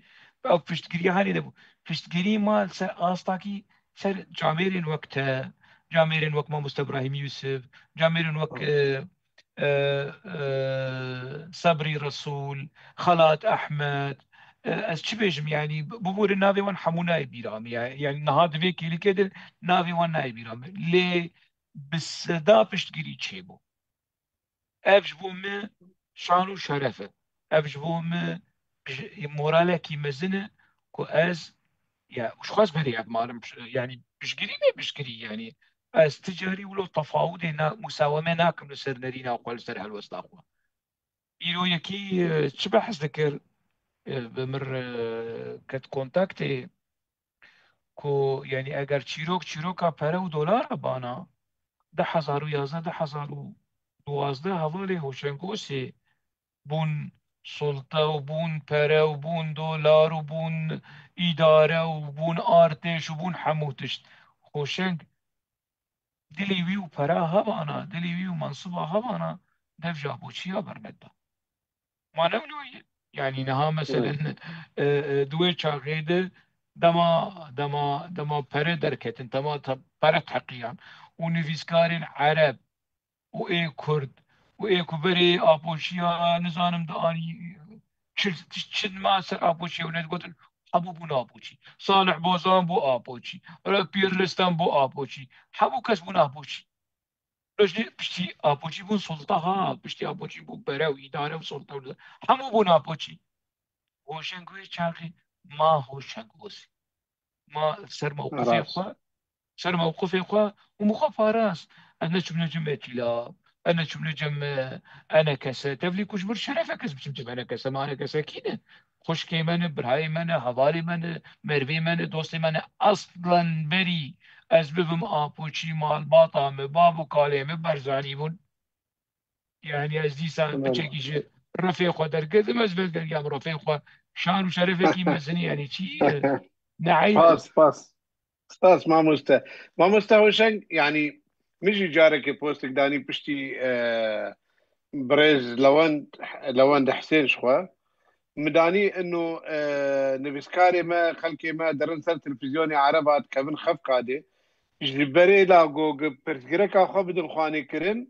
او فشتگیری هانی دبو فشتگیری مال سر آستاکی سر جاميرين وقت جاميرين وقت ما مست ابراهيم يوسف جاميرين وقت صبري رسول خلات احمد از چی بيجم يعني ببور النافي وان حموناي بيرام يعني نهاد فيكي لكده نافي وان ناي بيرام ليه بس دا پشتگیری چه بو اف جبو من شان و شرفه افش بوم مورالكي مزنه كو از يا وش خاص بري مالم يعني بشقري ما بشقري يعني از تجاري ولو تفاوض مساومه ناكم لسر نرينا وقال سر هالوسط اخوه إيرو يكي شبه حس ذكر بمر كت كونتاكتي كو يعني اگر چیروکا پره و دلار بانا 10,000 و 11 10,000 و 12 حوالی هوشنگوسی بون سلطه و بون پره و بون دلار و بون اداره و بون ارتش و بون حموتشت هوشنگ دلی وی و پره هبانا دلی وی و منصوبه هبانا دف جابو چیا برنده ما نملوی يعني نها مثلا دوی چاقیده دما پره درکتن دما پره تحقیان و نویسکارین عرب و ای کرد و ای کبری آبوشیا نزانم دانی چند ما سر آبوشی و ندگوتن حبو بون آبوچی صالح بوزان بو آبوچی ولا پیر رستم بو آبوچی حبو کس بون آبوچی پشتی آبوچی بون سلطه ها پشتی آبوچی بون بره و اداره و سلطه و همو بون آبوچی هوشنگوی چاقی ما هوشنگوسی ما سر موقفی راست خوا سر موقفي إخوة ومخاف راس أنا شو نجم اتلا أنا شو نجم أنا كسا تفلي كوش بر شرفة كس بشم أنا كسا ما أنا كسا كينه خوش كي من براي من هوالي من مروي من دوستي من أصلا بري أسببم آبوشي مال باطا بابو كالي برزاني بون يعني از دیسان بچکیش رفیق در قدم از بلد قام رفیق شان وشرفك مزني يعني شيء نعيل باس باس ما مستوشنج يعني مش جارك بوستك داني بشتي بريز لوند حسين شخوا مداني انه نفسكاري ما خلكي ما درن سر تلفزيوني عربات كابن خف قادي جبري لا جوج برتجرك خو بدن خواني كرن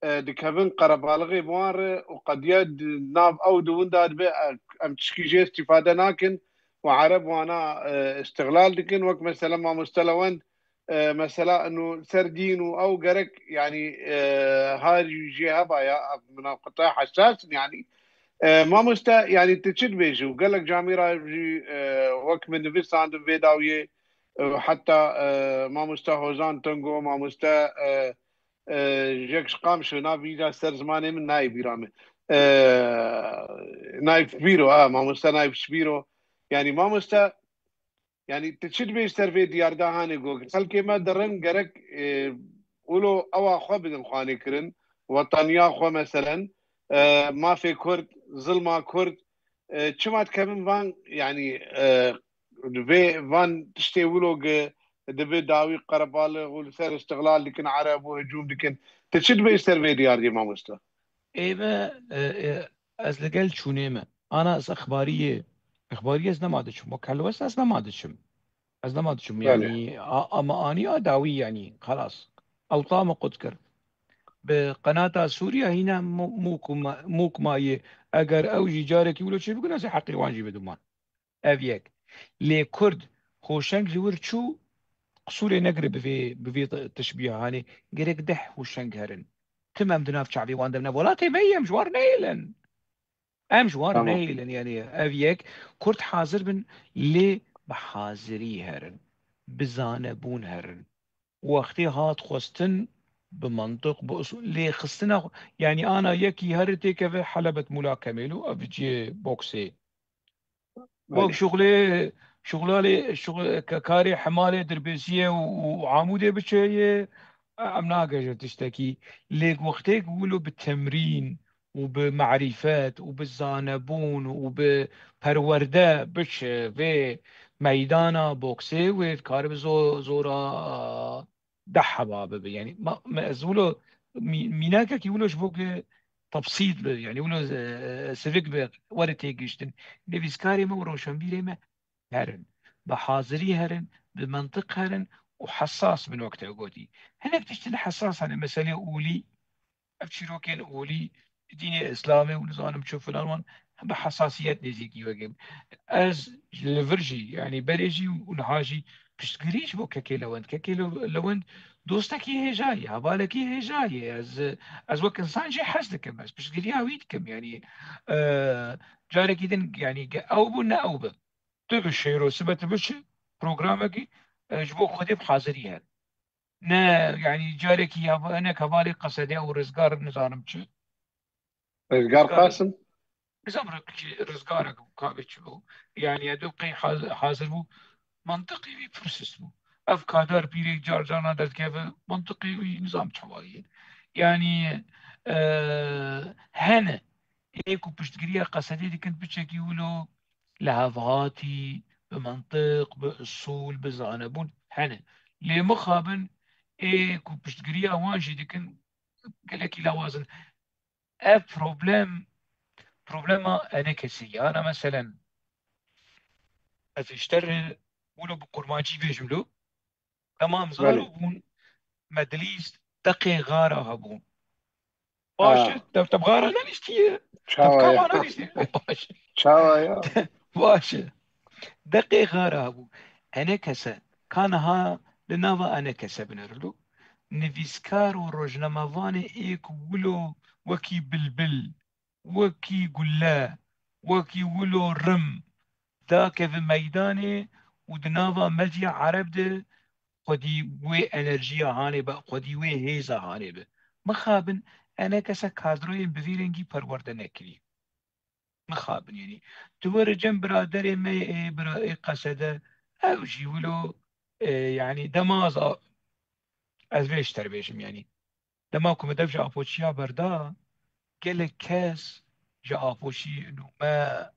دكابن قربالغي موار وقد يد ناب او دون داد بي ام تشكي جي استفاده ناكن وعرب وانا استغلال دكن وقت مثلا ما مستلوند مثلا انه سردين او قرك يعني هاي جي هبا يا من القطاع حساس يعني ما مستا يعني تشد بيجو قال لك جاميرا يجي وقت من نفس عند بيداويه حتى ما مستا هوزان تنجو ما مستا جيكش قام شو نافي سر زماني من نايف يرامي نايف بيرو ما مستا نايف شبيرو يعني ما مستا يعني تشد بيش سرفي ديار دا هاني جوج خلكي ما درن قرك ولو اوا خو بدن خواني كرن وطنيا خو مثلا ما في كرد ظلمه كرد چما تكمن فان يعني في فان تشتي ولو دبي داوي قربال والسر استغلال لكن عرب وهجوم لكن تشد بيش سرفي ديار دي ما مستا ايما از لقل چونيمه انا از اخباريه از نمادشم وكالوس از نمادشم بله يعني اما اني اداوي يعني خلاص اوطام قدكر بقناة سوريا هنا موك ماي اگر او جارك يقولوا شي بيقولوا سي حقي وانجي بدمان افيك لي كرد خوشنگ لور چو قصور نقرب بفي تشبيه هاني قريك دح وشنگ هرن تمام دناف شعبي وان دمنا ولا تيمية مشوار نيلن مشوار تمام نيلن يعني افيك كرد حاضر بن لي بحاضري هرن بزانبون هرن وقتی هات خواستن بمنطق بأصول ليه خصنا يعني أنا يكي هرتي كيف حلبة ملاكمة له أفجي بوكسي وقت بله شغل كاري حمالة دربيسية وعمودة بشيء ام ناقشة تشتكي ليك وقتك يقولوا بالتمرين وبمعرفات وبالزانبون وبپرورده بش في ميدانا بوكسي وكارب زورا دحبا يعني ما زولو ميناكك يقولوا شبوك تبسيط يعني يقولوا سيفيك ورتي جشتن نفسكاري ما وروشنبيري ما هرن بحاضري هرن بمنطق هرن وحساس من وقت عقودي هنا بتشتغل حساس على مسألة أولي أبشروكين أولي ديني إسلامي ونظام تشوف الألمان بحساسيات نزيكي وقم از لفرجي يعني بريجي ونهاجي پشتگیریش بو ککی لوند ککی لوند دوستکی هجایی هبالکی هجایی از وقت انسان جي حس دكم بس پشتگیری هاوید کم يعني جارك دن يعني او بو نه او بو تو بشيرو سبت بش برنامجي جبو خدي بحاضري هاد نه يعني جارك يا انا كبالي قصدي او رزقار نظام چه اشقار رزقار قاسم. نظام رزقارك كابتشو يعني ادوقي حاضر بو منطقي بيبرسس بو افكار بيري جارجانا دات كيف منطقي نظام حوالي يعني هنا هيك وبشتقريها قصدي دي كنت بتشكي ولو لهفهاتي بمنطق بأصول بزغنبون هنا ليه مخابن هيك وبشتقريها واجي دي كنت قال لك لا وازن بروبلما انا كسيارة مثلا اشتري ولو بقرماجي بيجملو تمام زارو بله. بون مدليس دقي غارة هبون باشه اه تبغى انا نشتي شاوية. تبقى انا نشتي باشه شاوية. باشه دقي غارة هبون انا كسا كان ها لنافا انا كسا بنرلو نفيسكار وروجنامافاني ايك ولو وكي بلبل وكي قلا وكي ولو رم ذاك في ميداني ودنافا مجي عرب ده خودی وی انرژی هانه به خودی وی هیزا هانه به مخابن انا کسا کادروی بویرنگی پرورده نکری مخابن يعني تور جنب برادر ما برا قصده او جيولو يعني دماز از ویش تربیشم يعني دما كم دفش ابوشيا بردا قال كاس جا ابوشي انه ما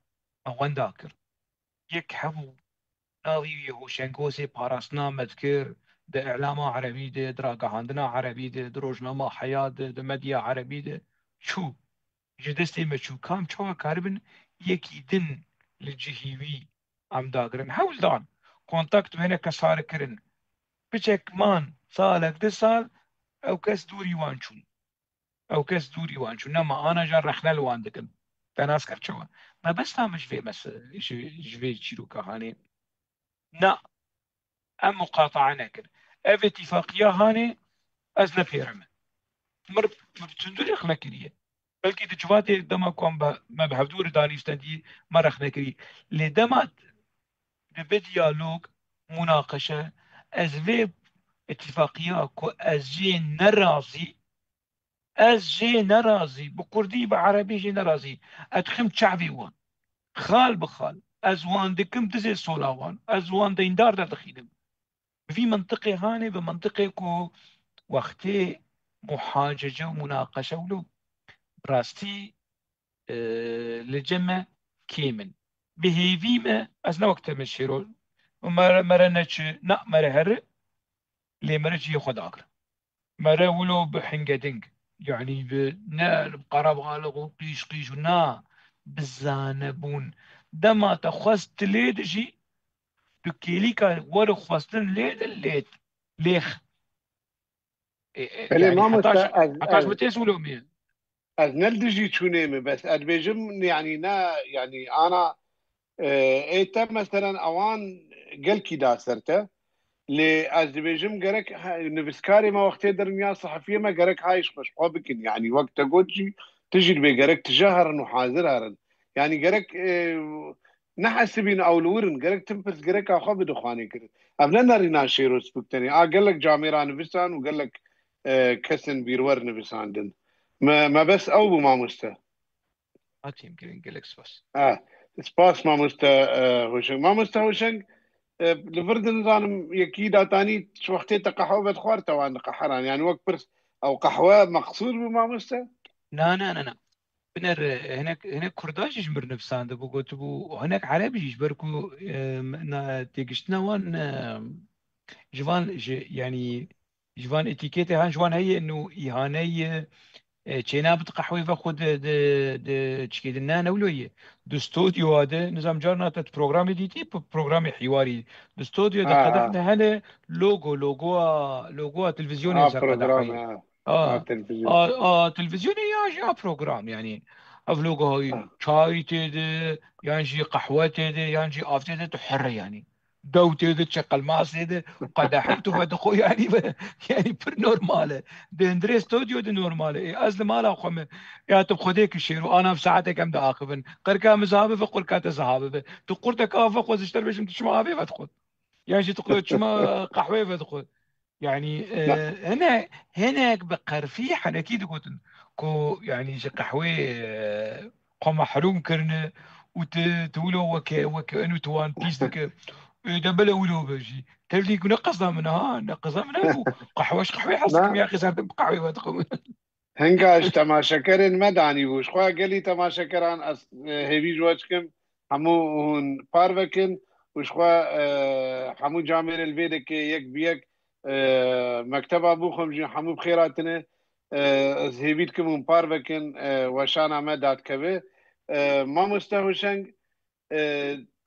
ونداكر يك حبو ناوی هوشنگوسی پاراسنامه کر ده اعلام عربی ده دراگهاندنا عربی ده دروجنامه حیات ده مدیا عربی ده چو جدستی مچو کام چوا کاربن یکی دن لجهیوی ام داگرن حول دان کونتاکت بینه کسار کرن بچک مان سالک ده سال او کس دوری وانچون او کس دوری وانچون نما آنا جان رخنل واندکن تناس کر چوا ما بس تامش في مس جوي چیرو کهانی نه ام مقاطعه نكر اف اتفاقيه هاني از نفيرم مر بتندري اخنا كريه بلكي تجواتي دما كون ما بحضور دانيستندي مرخ نكري لدما بديالوج مناقشه از في اتفاقيه كو از جي نرازي از جي نرازي بكردي بعربي جي نرازي ادخم شعبي وان خال بخال از وان دكم دزي صولاوان از وان ديندار دخيلم في منطقة هاني بمنطقة كو وقتی محاججه و مناقشه ولو براستي لجمع كيمن بهيفي ما أزنا وقت مشيرو ومرة نتش نا مرة هر لي مرة جي خد أكر مرة ولو بحنجدنج يعني بنا بقرب غالغ قيش قيش نا بزانبون دما تخواست ليد جي دكيليكا ورو خواستن ليد الليد ليخ بله يعني ما مست 11 از 11 متى ولو مين از نلدجي تشونيمه بس ادبيجم يعني نا يعني انا ايتا مثلا اوان قال كي داسرته لازبيجم قرك نفسكاري ما وقت درنيا صحفيه ما قرك هايش مش بكن يعني وقت قوتشي تجي بقرك تجاهرن وحاضرن يعني قرك نحسبين او الورن قرك تنفس قرك اخو بدخاني كده ابنا رينا شيروس بكتني قال لك جاميرا نفسان وقال لك كسن بيرور نفسان دن ما بس او ما مسته هات يمكن جالكس بس اه سباس ما مسته هوشنگ ما مسته هوشنگ لفرد نظام يكيدا تاني شو وقتي قحوة بدخوار توان قحران يعني وقت برس او قحوة مقصود بما مسته. لا لا لا لا بنر هناك كرداش يجبر نفسان ده بقول تبو هناك عربي يجبركو تيجشتنا وان جوان يعني جوان اتيكيتي هان جوان هي انه اهاني چینا بت قحوی و خود چکی دنا نولویه دو استودیو هذا نظام جارنا تت برنامج دیتی برنامج حواري دو استودیو ده اه قدحنا هله لوجو تلفزيوني اه زي بروجرام قدحين اه اه اه تلفزيون تلفزيوني يا برنامج يعني اف لوجو هاي اه شاي تده يعني قهوه تده يعني افته تده حر يعني دوتي ذا تشقل ماسي ذا قدحي تفدخو يعني يعني بر نورماله دندري استوديو دي نورماله اي ازل مالا خم يا تب خديك الشيرو انا في ساعتك كم دا اخذن قركا مزابه فقل كات زهابه تقرتك افق وزشتر بشم تشما ابي فدخل يعني شي تقول تشما قحوه فدخل يعني هنا بقرفيح انا اكيد قلت كو يعني شي قحوه قوم محروم كرنه وتولو وك انو توان بيس دك دبل اولو بجي تبلي نقصها منها وقحوش قحوه حسكم نا يا اخي صارت بقحوه وتقوم هنگاش تماشا کرن مدانی بوش خواه گلی تماشا کران از هیوی جواج کم همو هون پار وکن وش خواه همو جامعه الویده که یک بیک مکتبه بوخم جی همو بخیراتنه از هیوید کم هون پار وکن وشان آمد داد کبه ما مستهوشنگ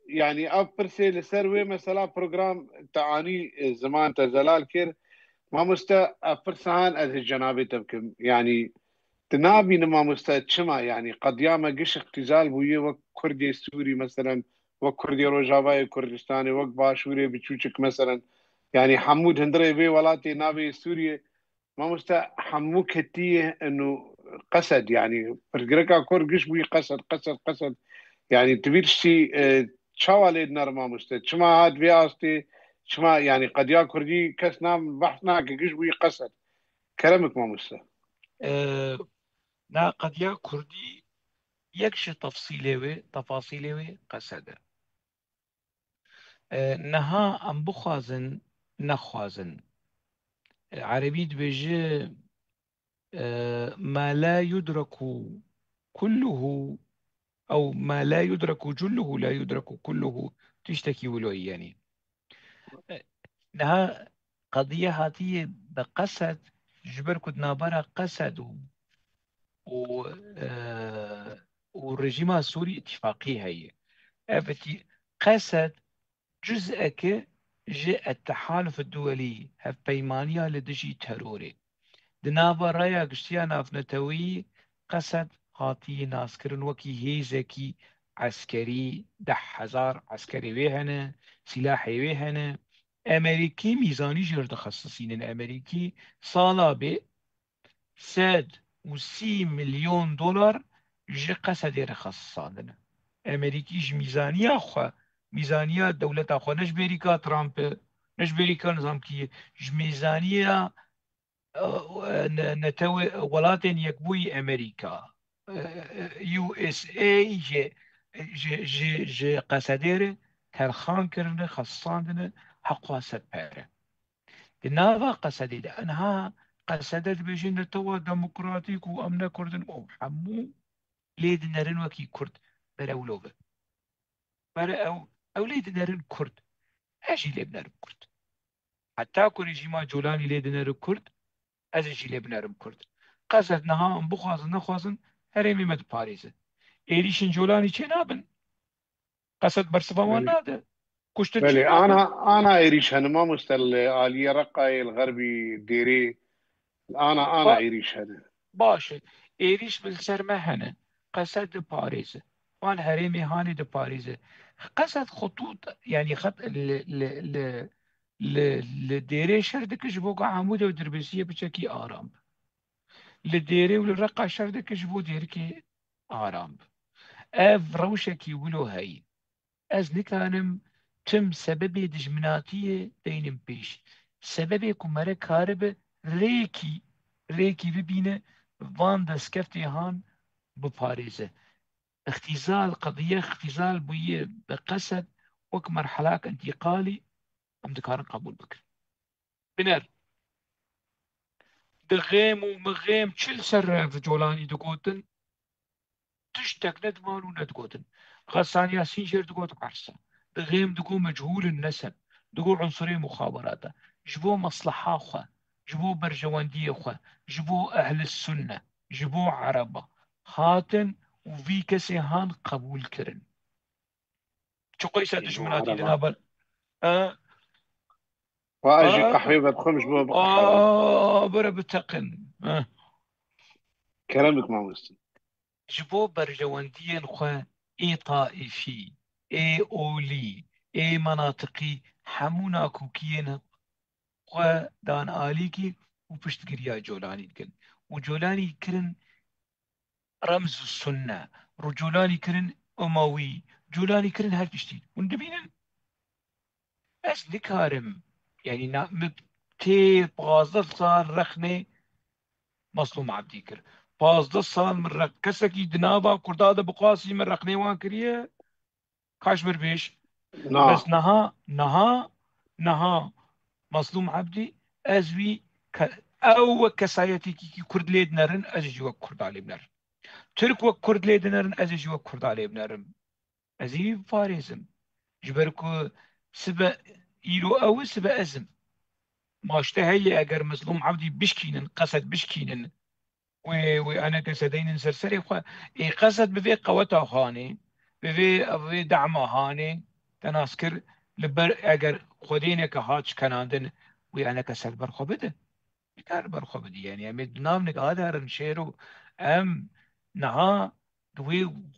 يعني افرسي لسروي مثلا بروجرام تعاني زمان تزلال كير ما مستا افرسهان از الجنابي تبكم يعني تنابي نما مستا شما يعني قد ياما قش اختزال بويه وك كردي سوري مثلا وك كردي روجافاي كردستاني وك باشوري بتشوشك مثلا يعني حمود هندري بي ولاتي نابي سوريا ما مستا حمو كتيه انه قصد يعني فرقركا كور قش بوي قصد يعني تبيرشي شواليد نرما مستا شما هاد بياستي شما يعني قد يا كردي كس نام بحثنا كقش بوي قصد كلامك ما مستا نا قد يا كردي يكش تفاصيله قصده نها ام بخوازن نخوازن عربي دبجه ما لا يدرك كله أو ما لا يدرك جله لا يدرك كله تشتكي ولو يعني إنها قضية هاتية بقصد جبر كدنا برا قصد و والرجيم السوري اتفاقي هي أفتي قصد جزءك جاء التحالف الدولي هف بيمانيا لدجي تروري دنابا رايا قشتيا نافنتوي قصد هاتي ناسكرن وكي هيزكي عسكري 10,000 عسكري ويهنه سلاحي ويهنه امريكي ميزاني جر تخصصين الامريكي صالا بي 130 مليون دولار جي قصد رخصصان امريكي ج ميزانية اخوا ميزانية دولة اخوا نش بيريكا ترامب نش بيريكا نظام كي ج ميزانية نتوي ولاتن يكبوي امريكا يو اس اي جي قصديره ترخان كرنه خصاندنه حقوا سباره نافا قصدي انها قصدت بجن توا ديمقراطيك وامنا كردن او حمو ليد نرن وكي كرد براولوبه برا او ليد نرن كرد اجي لي بنرن كرد حتى كو ريجيما جولاني ليد نرن كرد از جی بنرم کرد قصد نها ام بخوازن نخوازن هرمی مد پاریزه ایریشن جولانی چه نابن قصد برسفامان بلي ناده کشتر چه بلي نابن انا ايريش هنا ما مستل آلية رقاي الغربي ديري انا با ايريش هنا باشه ایریش بالسر مهنه قصد پاریزه وان هرمی هانی ده پاریزه قصد خطوط يعني خط ل لديري شردكش بوقع عمودة ودربسية بشكي آرام لديري ولرقع شردكش بو ديركي آرام اف روشكي ولو هاي از نکانم تم سبب دجمناتیه دینم پیش سبب کمره کارب ریکی ببینه وان دستکفتی هان بپاريزه اختزال قضية اختزال بوية بقصد وك مرحلة انتقالي ام دكارن قبول بكر بنر دغيم ومغيم تشل سر في جولاني دقوتن تشتك ندمان وندقوتن غسان ياسين شير دقوت عرسة دغيم دقو مجهول النسب دقو عنصري مخابرات جبو مصلحة خوا جبو برجواندية خوا جبو أهل السنة جبو عربة هاتن وفي كسي هان قبول كرن شو قيسة جبو دجمناتي عربة دنابل آه واجي قحوي آه بدخمش بو بقحوة برا بتقن كلامك ما مستل جبو برجواندية خوا اي طائفي اي اولي اي مناطقي همونا كوكيين خو دان آليكي وبشتقريا جولاني كن وجولاني كرن رمز السنة رجولاني كرن أموي جولاني كرن هر تشتين وندبينن بس نكارم يعني مبتي بغازل صار رخني مظلوم عبدي كر 15 سال من رق کسکی دنابا کرداد بقاسی من رقنی وان کریه کاش بر بیش بس نا نها مظلوم عبدي ازوي او كسايتي كي كرد ليد نرن ازجي وكرد علي بنر ترك وكرد ليد نرن ازجي وكرد علي بنرم ازي فارزم جبركو سبا يلو او سبا ازم ما اشتهي اگر مظلوم عبدي بشكينن قصد بشكينن وانا كسدين سرسري قصد بفي قوته هاني بفي دعمه هاني تناسكر لبر اگر خودينك هاتش كناندن وانا كسل برخو بده كار برخو بدي يعني امي دنام نقادر نشيرو ام نها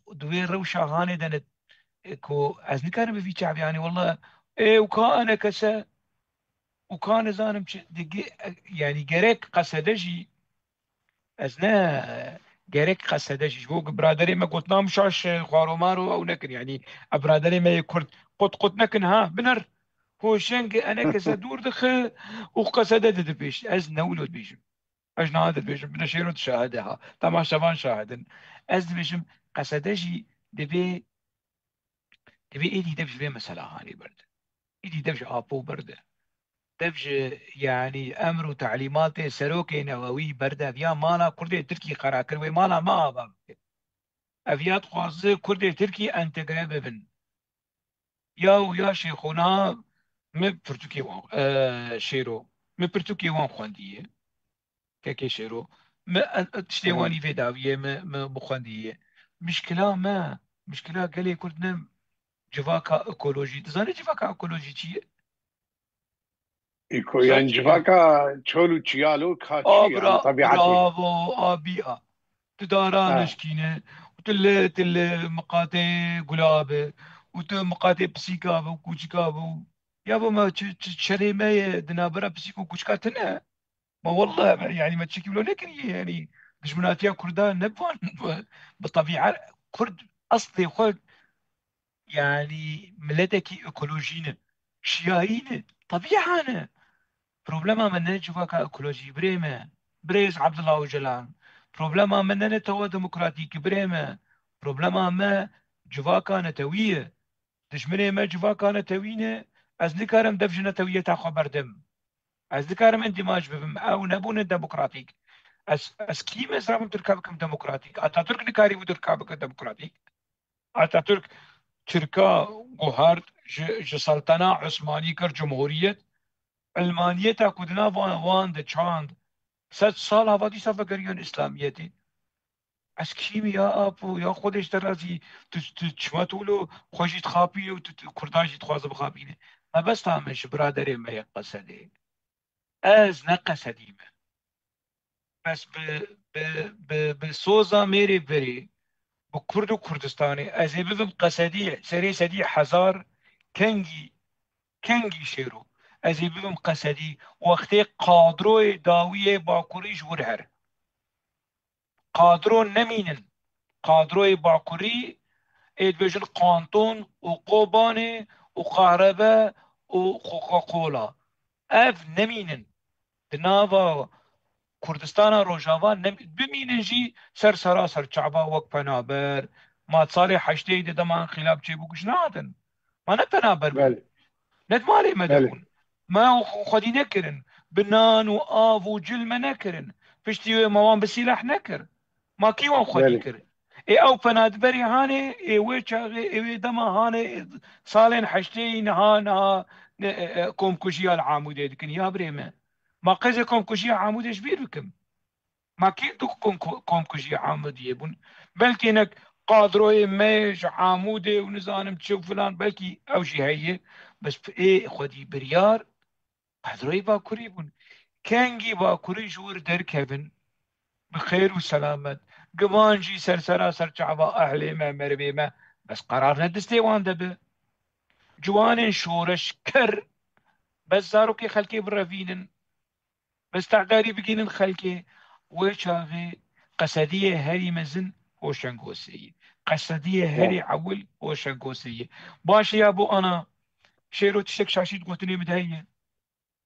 دوي روشا هاني دنت كو از نكار بفي شعب يعني والله ايه وكان كسا وكان زانم يعني جريك قصدجي از نه gerek قصدش بو برادری ما قلت نام شاش خوارو مارو او نكن يعني برادری ما كرد قد نكن ها بنر هو شنق انا كسا دور دخ وقصد دبيش از نولد بيجم اج نادر بيجم بنشيرو تشاهدها تمام شبان شاهدن از بيجم قصدشي دبي ايدي دبش بيه مثلا هاني برد ايدي دبش ابو برد دبش يعني امر وتعليمات سلوكي نووي برده بيا مالا كردي تركي قراكر وي مالا ما ابا افيات خوازه كردي تركي انتگره ببن يا شيخونا مي برتوكي وان شيرو مي برتوكي وان خوانديه كاكي شيرو ما تشتيواني في داوية ما بخوانديه مشكلة قالي كردنا جواكا ايكولوجي تزاني جواكا ايكولوجي چیه؟ يعني زانجي جواكا تشولو تشيالو كاتشي عن آبرا طبيعتي. برافو آبيئة تدارا اه نشكينة وتل مقاطع قلابة مقاطع بسيكابة وكوشكابة يابا ما تشري ما دنابرا بسيكو وكوشكاتنا ما والله يعني ما تشكي ولا لكن يعني دشمناتيا كردان نبوان بطبيعة كرد أصلي خد يعني ملتكي ايكولوجينا شياهين طبيعة بروبلما منن جواكا ايكولوژي بريمه بريز عبد الله وجلان بروبلما منن تو ديمقراطيك بريمه بروبلما ما جواكا نتويه دشمنه ما جواكا نتوينه از نكارم دفج نتويه تا خبر دم از نكارم اندماج ببم او نبون ديمقراطيك از كي مزرعم تركابكم ديمقراطيك اتاتورك نكاري ودركابك ديمقراطيك اتاتورك تركا جوهر سلطنه عثماني كر جمهورية علمانیت کدنا وان ده چاند 100 سال هوادی سفگریان اسلامیتی از کیم یا آپ یا خودش درازی تو چما تولو خوشیت خاپی و تو کرداجیت خوازه بخابینه ما بس تامش برادر ما یک قصده از نقصدیمه بس به سوزا میری بری bu Kurdu Kurdistan'ı ezebibim qasadi seri sedi hazar kengi şeru ezebibim qasadi vakti qadroy dawiye bakuri jvur her قادرو نمینن قادروی باکوری اید بجن قانتون و قوبانه و قهربه و کوکاکولا اف نمینن دناوا کردستان روجاوا بمینن جی سر سراسر چعبا وک پنابر ما صالح حشتی دمان خلاف چی بکش نادن ما نه پنابر بون بله ند مالي بله مدبون ما خدي نكرن بنان وآف وجل ما نكرن فشتي موان بسلاح نكر ما كيوان خدي بله كر اي او فناد بري هاني اي وي شاغي اي وي دما هاني صالين حشتي نها كوم كوشيا العامودة لكن يا بريمة ما قزي كوم كوشيا عامودة شبير بكم ما كي دوك كوم كوشيا عامودة يبون بلكي انك قادروا ميش عامودة ونزانم تشوف فلان بلكي او شي هي بس ايه خدي بريار قادروا باكوري بون كانجي باكوري جور دركبن بخير وسلامة قمانجي سرسرا سرچعبا اهلي ما مربي ما بس قرارنا دستيوان دبه جوان شورش كر بس زاروكي خلكي برافينن بس تعداري بقينن خلكي وشاغي قصدية هري مزن وشنقوسية قصدية هري عول وشنقوسية باش يا ابو انا شيرو تشتك شاشيت قوتني مدهية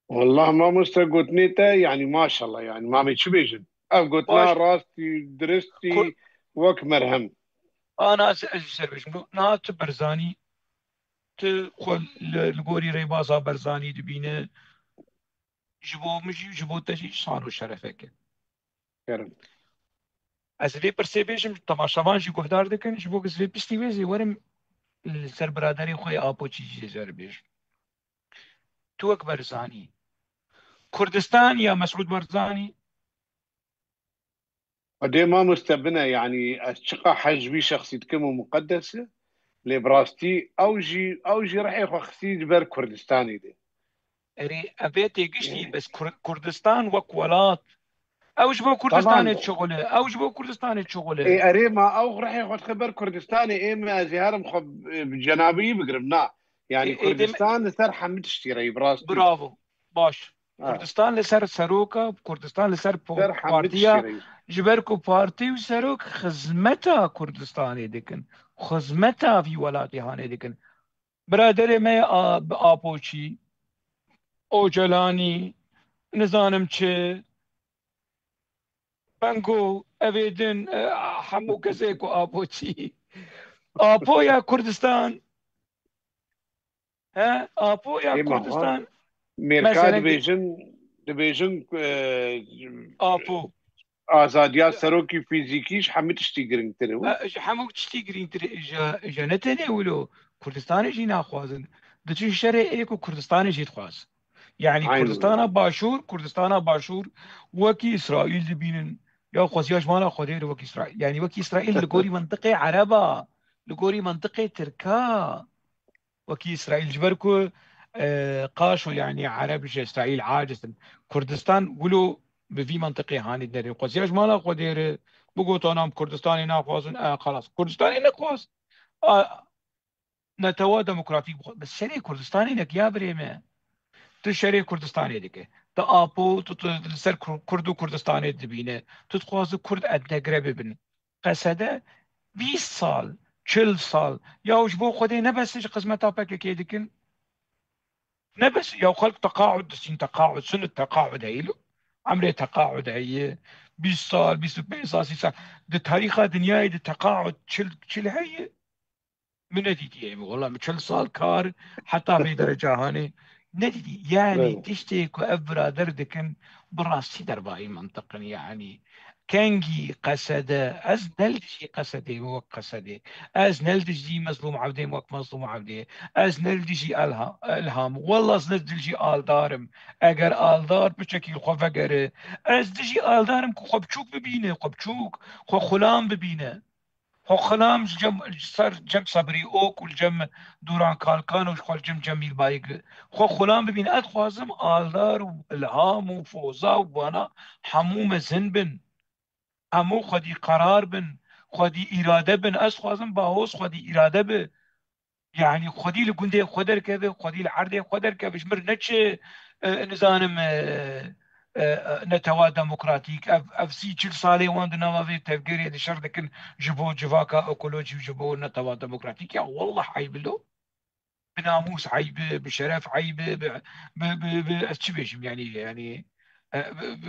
والله ما مستقوتنيته يعني ما شاء الله يعني ما شو بيجن قلتنا باش راستي درستي وك مرهم. انا سربش نات برزاني تدخل الجوري ريبازا برزاني دبينه جبو مجي جبو تجي صاروا شرفك كرم. از في برسيبيشن تماشاوان جي گهدار دکن جبو از في بيستي ويزي ورم السر برادري خوي ابو چي زربيش تو اك برزاني كردستان يا مسعود برزاني ودي ما مستبنى يعني الشقة حجبي شخصيتكم مقدسة لبراستي او جي راح ياخذ خسيج بر كردستاني دي. اري ابيتي قشتي بس كردستان وكولات او جبو طبعا. كردستان شغله او جبو كردستان شغله اي اريما او راح ياخذ خبر كردستاني اي ما زهرم خب بجنابي بقربنا يعني اي دم كردستان سر حمد اشتري براستي. برافو باش اه كردستان لسر سروكا كردستان لسر سر حمد بارتيا اشتري. جبركو بارتي وسروك خزمتا كردستاني دكن خزمتا في ولاتي هاني دكن برادر ما آپوچی اوجلانی نزانم چه بنگو اویدن همو کسی آپوچی آپو یا کردستان ها آپو یا اي ما هو کردستان ميركا مثلا دبيجن آپو ازاديات سروكي فيزيكيش حمد اشتي ترو. همو چتی گرین تر اجا نتنه ولو کردستان جی ناخوازن دچون شرع ایکو کردستان جی خواز يعني عينو. كردستان باشور وكي اسرائيل دبينن يا خوزياش مالا خدير وكي اسرائيل يعني وكي اسرائيل لقوري منطقة عربة لقوري منطقة تركا وكي اسرائيل جبركو قاشوا يعني عرب اسرائيل عاجز كردستان ولو بفي منطقة هاني داري خوزياش مالا خدير بقول انا كردستاني ناخوازن خلاص كردستاني ناخواز نتوا ديمقراطيك بس شري كردستاني نك يا بريمه تو شری کردستانی دیگه تا آپو تو سر کرد و کردستانی دبینه تو خواه کرد ادنگره ببین قصده 20 سال 40 سال یا وش بو خودی نبسش قسمت آپک که دیکن نبس یا خلق تقاعد سن تقاعد سنة تقاعد هيلو عمري تقاعد هي 20 سال 25 سال 30 سال ده تاريخ دنياي ده تقاعد شل هي من ندیدی والله من 40 سال کار حتی به درجه هاني ندیدی يعني تشتي كو افرا دردكن براسي درباي منطقا يعني كانجي قصده از نلدجي قصده وك قصده از نلدجي مظلوم عبدي وك مظلوم عبدي از نلدجي الهام والله از نلدجي آل دارم اگر آل دار بچکی خو فقره از دجي آل دارم كو خو بچوك ببينه خو بچوك خو خلام ببينه هو خلام جم صار جم صبري اوك والجم دوران كالكان وخال جم جميل بايق خو خلام ببين ادخوازم آلدار والهام وفوزا وبانا حمو مزن بن همو خدي قرار بن خدي إرادة بن أسخوازم باهوس خدي إرادة ب يعني خدي لقندي خدر كذا خدي العرض خدر كذا بشمر نتش نزانم نتوا ديمقراطيك اف سي تشيل صالي واند نوا في تفكير يد شر لكن جبو جواكا ايكولوجي جبو نتوا ديمقراطيك يا والله عيب له بناموس عيب بشرف عيب بشبيش يعني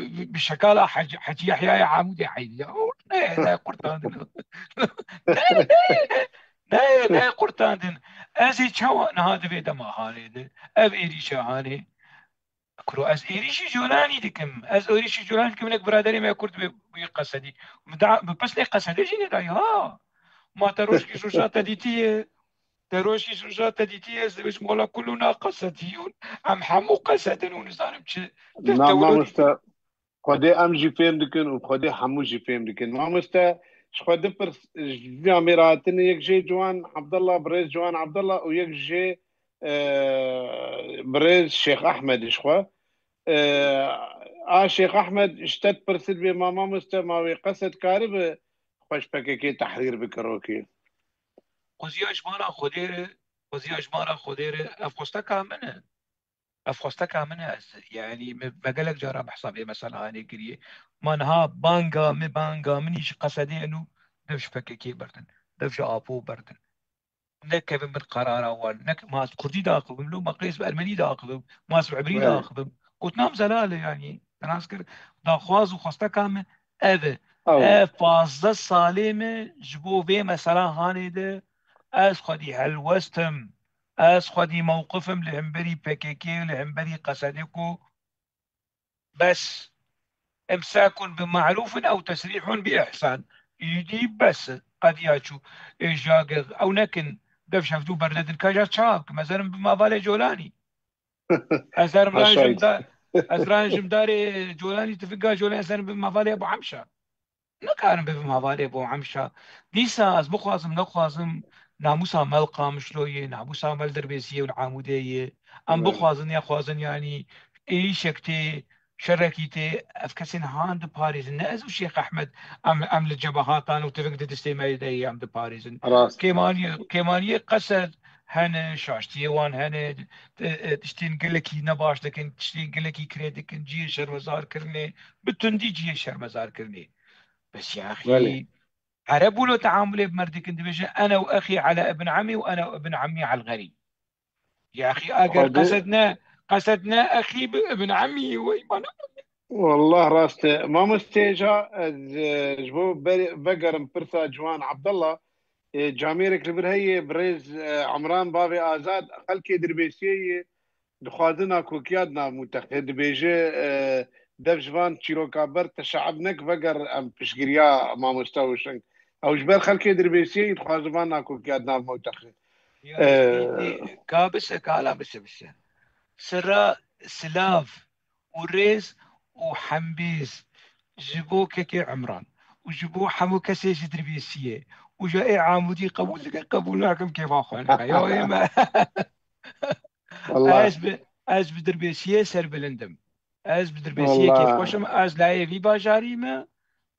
بشكالة حجي يحيى يا عمودي عيب لا لا قرطان لا لا لا قرطان ازي تشوا نهاد في دما هاني اب ايري شهاني کرو از ایریشی جولانی دکم از ایریشی جولانی دکم لك برادری ما کرد بی قصدی بس لك قصدی جینی دای ها ما تروش کی سوشات دیتیه تروش کی سوشات دیتیه بس مولا كلنا قصديون ام حمو قصدن ونزارم چه نا ما تولدي مست خدي ام جي فيم دكن وخدي حمو جي فيم دكن ما مست خدي برس جاميراتن يك جي جوان عبد الله بريز جوان عبد الله ويك جي بريز شيخ احمد شخوا شيخ احمد اشتت برسل بما ما مست ما قصد كارب خوش بككي تحرير بكروكي. قضیه اجمالا خودیره قضیه اجمالا خودیره افقستا کامنه افخوستك من يعني مقالك جرى بحسابي مثلا هاني قريه منها بانجا من بانجا منيش قصدي انه دفش فككي بردن دفش ابو بردن نك من قرار اول نك ما كردي داخل لو ما قيس بالماني داخل ما عبري بله داخل قلت نام زلاله يعني انا اذكر داخواز وخوستك من اذا او فازده سالمه جبو بي مثلا هاني ده از خودی هلوستم از خودی موقفم لهمبري بكيكي لهمبري قصدكو بس امساك بمعروف او تسريح باحسان يدي بس قد ياتشو ايجاق او نكن دف شفتو برلد الكاجات شاب مثلا بما بالي جولاني ازرم راجم حشايت دا ازرانجم داري جولاني تفقا جولاني ازرم بما بالي ابو عمشا نكارم بفهم هوالي بو عمشا ديسا از بخوازم نخوازم ناموسا ملقا مشلوية ناموسا مل دربيسية والعامودية ام بله بخوازن يا خوازن يعني اي شكتي شركيتي افكسين هاند باريزن نازو الشيخ احمد ام للجبهات انا وتفق تستمع يدي ام باريزن راست كيمانية قصد هن شاشتي وان هن تشتين قلكي نباش لكن تشتين قلكي كريدك جي شرمزار كرني بتندي جي شرمزار كرني بس يا بله أخي عربوا له تعاملي بمردك كنت بيجي أنا وأخي على ابن عمي وأنا وابن عمي على الغريب يا أخي أجر خد قصدنا أخي بابن عمي وإيمان والله راست ما مستيجا جبو بقر برثا جوان عبد الله جاميرك البرهية بريز عمران بابي آزاد خلكي دربيسية دخوازنا كوكيادنا متخذ بيجي دف جوان تشيروكا برت شعبنك بقر ام بشقريا ما مستوى شنك او جبال خلكي دربيسية دخوازنا كوكيادنا متخذ يا سيدي كابس كالا بس سرا سلاف وريز وحمبيز جبو كيكي عمران وجبو حمو كسيش دربيسية وجاء عامودي قبول معكم كيف اخوانك يا إما والله از به از به دربیسیه سر بلندم از به دربیسیه کیف والله خوشم از لایوی باجاری ما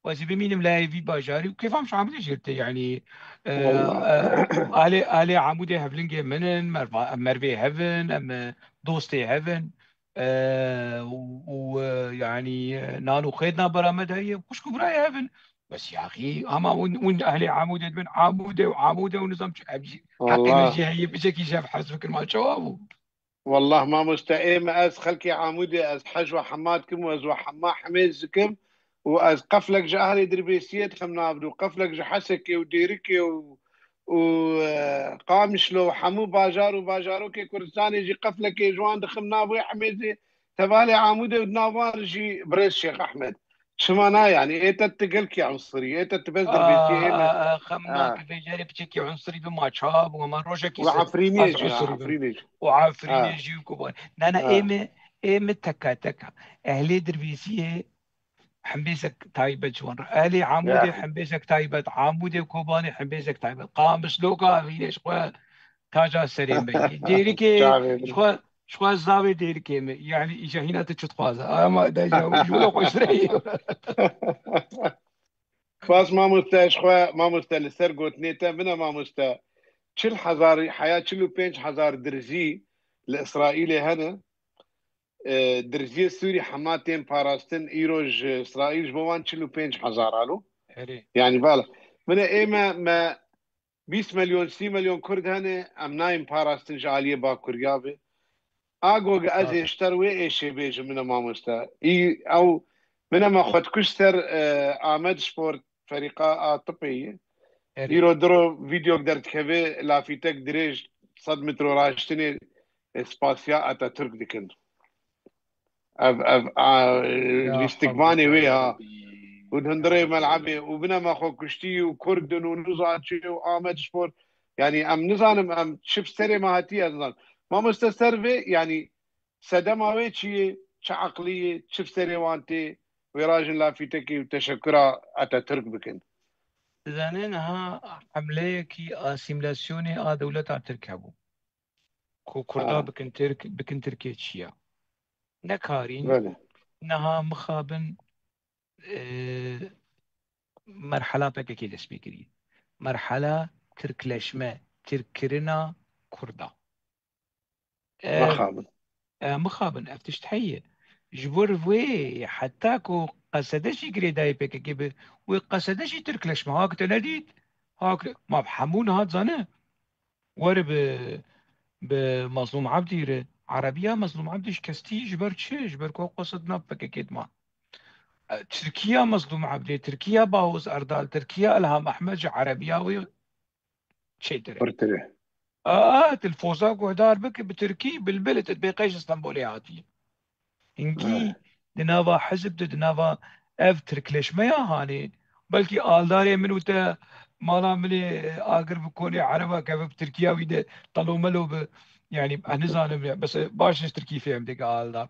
وزي بمينم لايفي باجاري وكيف هم عامل جرتي يعني والله آلي عمودي هفلنجي منن مرفي هيفن أم دوستي هيفن ويعني نانو خيدنا برامد هي وش كبراي هيفن بس يا أخي أما وين أهلي عمودي من عمودي وعمودي ونظام حقي والله نجي هي بشكل شاف حسب كل ما شوابه والله ما مستقيم از خلكي عمودي از حجوة حمادكم واز وحما حميزكم واز قفلك جاهلي دربيسيت خمنا بدو قفلك جحسكي وديركي وقامشلو حمو باجار وباجارو كي كردستان يجي قفلك جوان دخمنا ابو حميزي تبالي عمودي ودنافار يجي بريس شيخ احمد شمانا يعني ايه تتقلك يا عنصري ايه تتبز دربيسي ايه خمنا كيف جاري بشكل عنصري بما شاب وما روجك يسد از وعفرينيجي عنصري عفرينيجي وعافرين اه يجي وكبار نانا اه ايمه تكا تكا اهلي دربيسيه حمبيسك تايبة جوان اهلي يا عمودي اخي حمبيسك تايبة عمودي وكوباني حمبيسك تايبة قامش لوكا فيني شخوا تاجا سريمي ديريكي شعبي شخوا الزاوية ديريكي يعني اجا هنا تشت خوازا اما داجا ولا خوش رأيي باس ما مستاش خو ما مستا لسر قوت نيتا منا ما مستا شل حزار حياة شلو بينج حزار درزي لإسرائيل هنا درزي السوري حماتين باراستن إيروج إسرائيل جبوان شلو بينج حزار الو هري يعني بالا من إيما ما 20 مليون 30 مليون كرد هنا أم نايم باراستن جالية با كوريابي اگو از لازم اشتر و ایشه بیج من ما مستا ای او من ما خود کشتر آمد سپورت فريقا طبية هري يرو درو فيديو قدرت كبه لافيتك دريج 100 متر راشتني سباسيا اتا ترك دكن لا حول الاستقباني ويها ربي يا ودهندري ربي ملعبي وبنا ما خو كشتي وكردن ونزاتشي وآمد سبورت يعني ام نزانم ام شب سري ما هاتي ازان ما مستسرفي يعني سدماوي چي چه عقلية شب سري وانتي وراجن لا في تكي وتشكرا اتا ترك بكن زانين ها حملة كي اسيملاسيوني دولة تركبو كردا اه بكن بكن تركيا تشيا نكارين بله نها مخابن اه، مرحلة بك كي دسبيكري مرحلة تركلشمة تركرنا كردا ما اه، خابن مخابن افتش تحية جبر في حتىكو قصدشي قريداي بك وقصدشي تركلش ما هاك تناديد هاك ما بحمون هاد زانه ور بمظلوم عبدي عربية مظلوم عبديش كستي جبر تشي جبر كو قصدنا بك ما تركيا مظلوم عبدي تركيا باوز أردال تركيا إلهام أحمد عربياوي شيء ترى قرتله. الفوزاك وهدار بك بتركي بالبلد تبقيش اسطنبولي هاتي هنگی دناوا حزب دناوا اف ترکلش میا هانی بلکه آلداری من وتا مالا ملي آگر بكوني عربا كيف تركيا ويدا طلو ملو يعني أنا زانم بس باش تركي فيهم ديك آلدار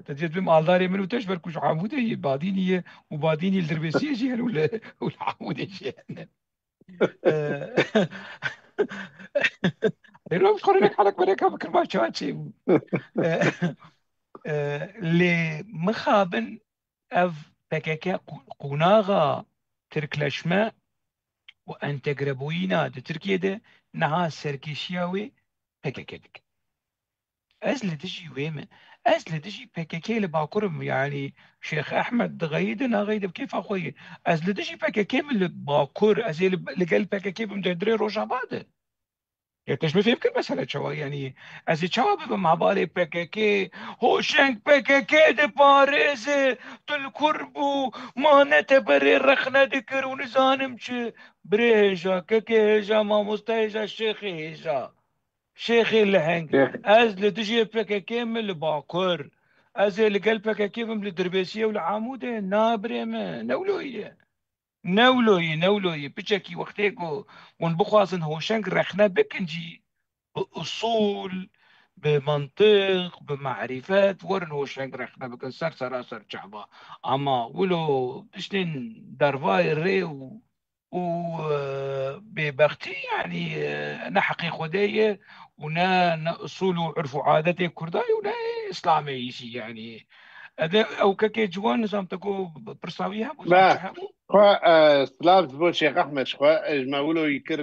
تجد بهم آلداري من وتاش بركوش عمودة هي بعدين وبعدين الدربيسية جيهن ولا عمودة جيهن لو مش خلينك حالك بريكا بكر ما شواتشي لمخابن ev PKK qunağa Türkleşme ve entegre de Türkiye'de naha serkeşiya ve PKK'lik. Ez li dijî wê min, ez li dijî PKK li bakurim yani Şeyx Ehmed diğeyidin ağaydı kêfa xwe yê. Ez li dijî PKK min li bakur, ez ê li gel PKK bim derdirê Rojavadê. يعني تجمع فهم كل مسألة شوا يعني از شوا بما بالي بككي هوشنگ بككي دي باريز تل كربو ما نتبري رخنا دكر ونزانم چه بريجا ككي هجا ما مستهجا شيخي هجا شيخي لهنگ شيخ از لتجي بككي من الباكر از اللي قال بككي من الدربيسية والعامودة نابري ما نولوية نولوي بچكي وقتيكو ونبخوازن هوشنگ رخنا بكنجي بأصول بمنطق بمعرفات ورن وشنقر احنا بكسر سراسر شعبا اما ولو تشتين درفاي الري ببختي يعني نحقي خدية ونا أصول وعرف وعادتي كرداي ونا إسلامي شي يعني هذا أو ككي جوان نظام تكو برصاويها بوزام ما شحبو خوا سلاف بو شيخ احمد خوا اجمعولو يكر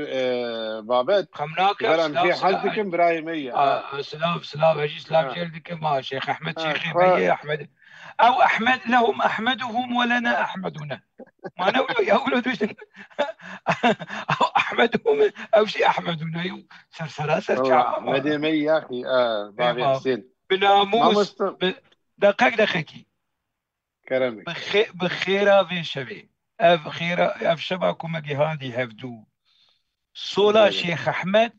بابت خمناك جبران سلاف في سلاف حزكم برايمية سلام اجي سلام آه جلدك ما شيخ احمد شيخي خوا مية احمد او احمد لهم احمدهم ولنا احمدنا ما نقول يا ولد او احمدهم او شي احمدنا سرسراسر هو احمد شعبا مي يا اخي بابي ايوه حسين ما بناموس دقيقة كرمك. بخيرة في شبي اف خيرة اف شبكم جهادي هفدو صولا بله شيخ احمد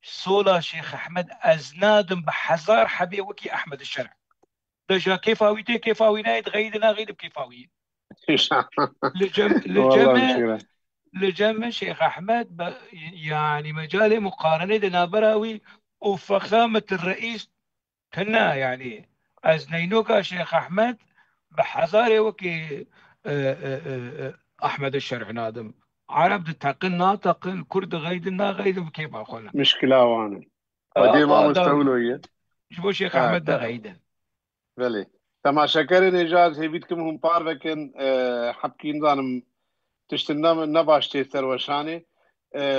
صولا شيخ احمد ازنادم بحزار حبي وكي احمد الشرع دجا كيفاوي تي كيفاوي نايد غيدنا غيد بكيفاوي والله لجمع مشكلة. شيخ احمد يعني مجال مقارنه دنا براوي وفخامه الرئيس كنا يعني ازنينوكا شيخ احمد بحزاري وكي احمد الشرع نادم عرب تقن ناطق كرد غيدنا غيد بكيف اخونا مشكلة وانا ودي ما داوي مستولوية. شبو شيخ اه احمد ده غيده بله تماشا كرين إيجاز هيبيتكم هم بارفكن حبكين ظانم تشتنا نباش تيستر وشاني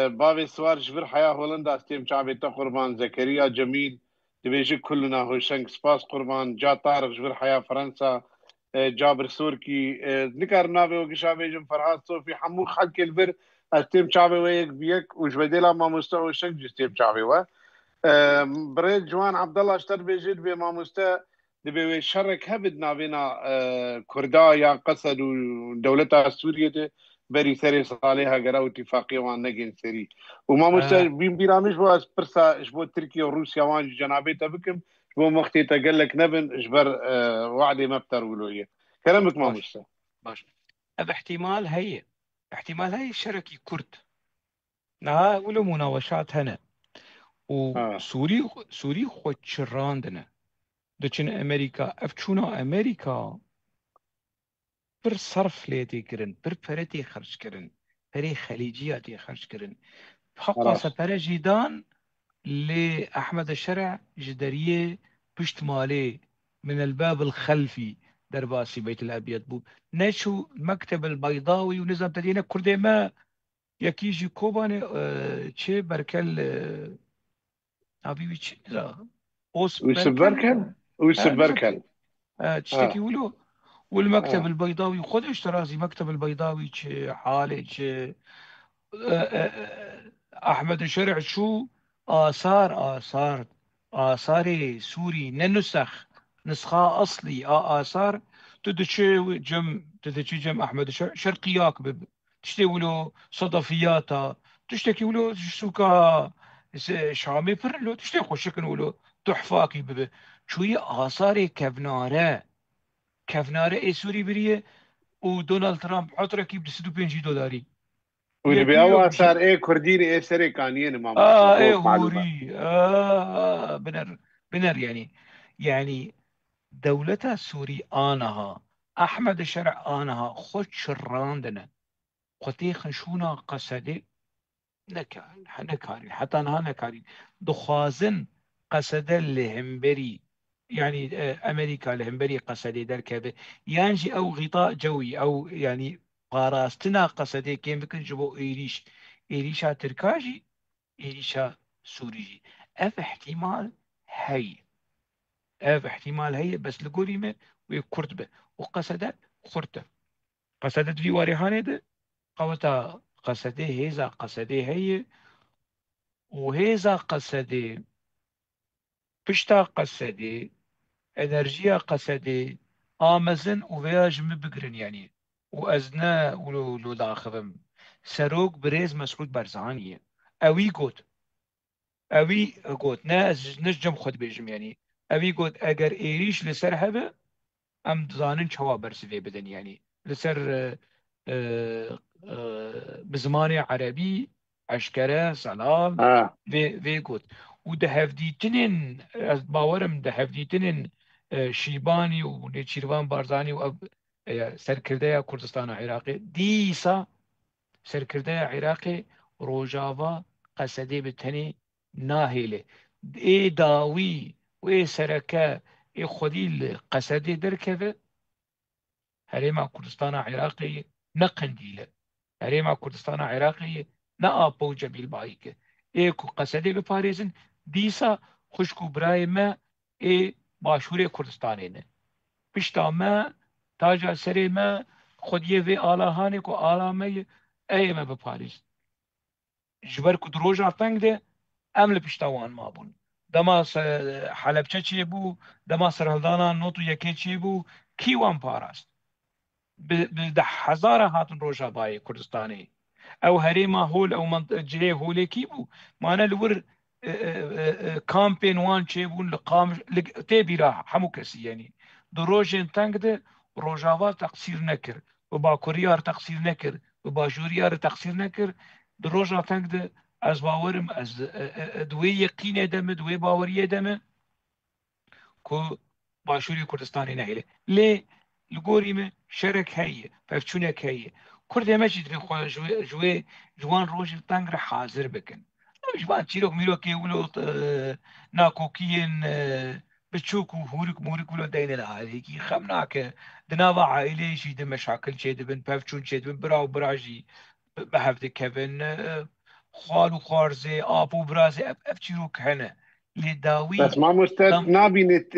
بابي سوار جبر حياة هولندا استيم شعبي قربان زكريا جميل تبيجي كلنا هوشنك سباس قربان جا طارق جبر حياة فرنسا جابر سوركي نكر نابي وقشابي جم فرهاد صوفي حمو خلق البر استيم شعبي ويك بيك وجبديلا ما مستوى الشنك جستيم شعبي بريد جوان عبد الله اشتر بيجيد بما مستا دبي شرك هبد نابينا كردا يا قصد ودولتها سوريا بري سري صالحها قراو اتفاقية وان نجين سري وما مستا آه بين بيرامج بو برسا شبو تركيا وروسيا وان جنابيتا بكم شبو مختي تقول لك نبن جبر وعدي مبتر ولوية كلامك ما باش مستا. باش احتمال هي الشركي كرد نا ولو مناوشات هنا اه وسوري خود شراندنا دچن امريكا افچونا امريكا بر صرف ليتي كرن بر پرتي خرج كرن بري خليجياتي خرج كرن حقا راست سپر جيدان لأحمد الشرع جدرية بشت مالي من الباب الخلفي درباسي بيت الأبيض بو نشو مكتب البيضاوي ونظام تدينا كردي ما يكيجي كوباني چه بركل حبيبي چه نظام اوس بركل. وسبركل وسبركل. نزك تشتكي اه ولو. والمكتب اه البيضاوي خذش ترازي مكتب البيضاوي حالة احمد الشرع شو اثار سوري ننسخ نسخة اصلي اثار تدشي جم احمد الشرع شرقياك تشتي ولو صدفياتا تشتكي ولو سوكا شامي فرلو تشتي خوشكن ولو تحفاكي شوية آثار كفناره اي سوري بريه ودونالد ترامب حطركي ب 65 دولاري واللي يكي بيوا يوك صار ايه كرديني ايه سري كانيين ما ايه بوك معلومات. هوري بنر يعني دولتها السوري آنها أحمد الشرع آنها خد شراندنا قتي خشونا قصدي نكاري حتى أنا نكاري دخازن قصد الهمبري يعني أمريكا الهمبري قصدي دركبه يانجي أو غطاء جوي أو يعني قاراستنا قصدي كيف بكن جبو إيريشا تركاجي إيريشا سوريجي أف احتمال هي أف احتمال هي بس لقولي ما ويكرت به وقصد خرته قصدت في واريحانه ده قوتا قصدي هيزا قصدي هي وهيزا قصدي پشتا قصدي انرژیا قصدي آمزن و ویاج مبگرن يعني وازنا ولو داخبم سروق بريز مسعود برزانية اوي قوت نجم خود بيجم يعني اوي قوت اگر ايريش لسر هبه ام دزانن چوا برسوی بدن يعني لسر بزمان عربي عشكرة سلام اه في قوت وده هفديتنين از باورم ده هفديتنين شيباني ونيتشيروان بارزاني و سرکرده کردستان عراقي ديسا سرکرده عراقي روجاوا قصدي بتني ناهيله اي داوي واي سركه اي خدي قصدي دركبه هريما كردستان عراقي نقنديله هريما كردستان عراقي نآبو جبيل بايك ايكو قصدي بباريزن ديسا خشكو براي ما اي باشور كردستانين پشتا ما تاجا سري ما خوديه في آلاهاني كو آلامي اي ما بباريز جبر کو دروژا تنگ ده ام لپشتاوان ما بون دما حلبچه چی بو دما سرهلدانا نوتو یکی چی بو کیوان پاراست ده هزار هاتن روژا باي كردستاني او هريما هول او منطقه جلي هولي كيبو معنا لور كامبين وان تشيبون لقام تيبي راح حمو كسي يعني دروجين تانك ده روجاوا تقصير نكر وباكوريار تقصير نكر وباجوريار تقصير نكر دروجا تانك ده از باورم از دوي يقين دم دوي باوريه دم کو باشوری کردستانی نهیله لی لگوری شرک هیه پفچونک هیه کرد مجید به خواه جوان روش تنگ را حاضر بکن جوان چیروک میروک ولو ناکوکین بچوک و هورک مورک ولو دین الهالی کی خمناک دناوا عائله شي د مشاكل شي دبن پفچون شي دبن براو براجي بهفت كevin خالو خارزه آبو برازه اف چیروک هنه بس لداوي ما مستد ضم نابين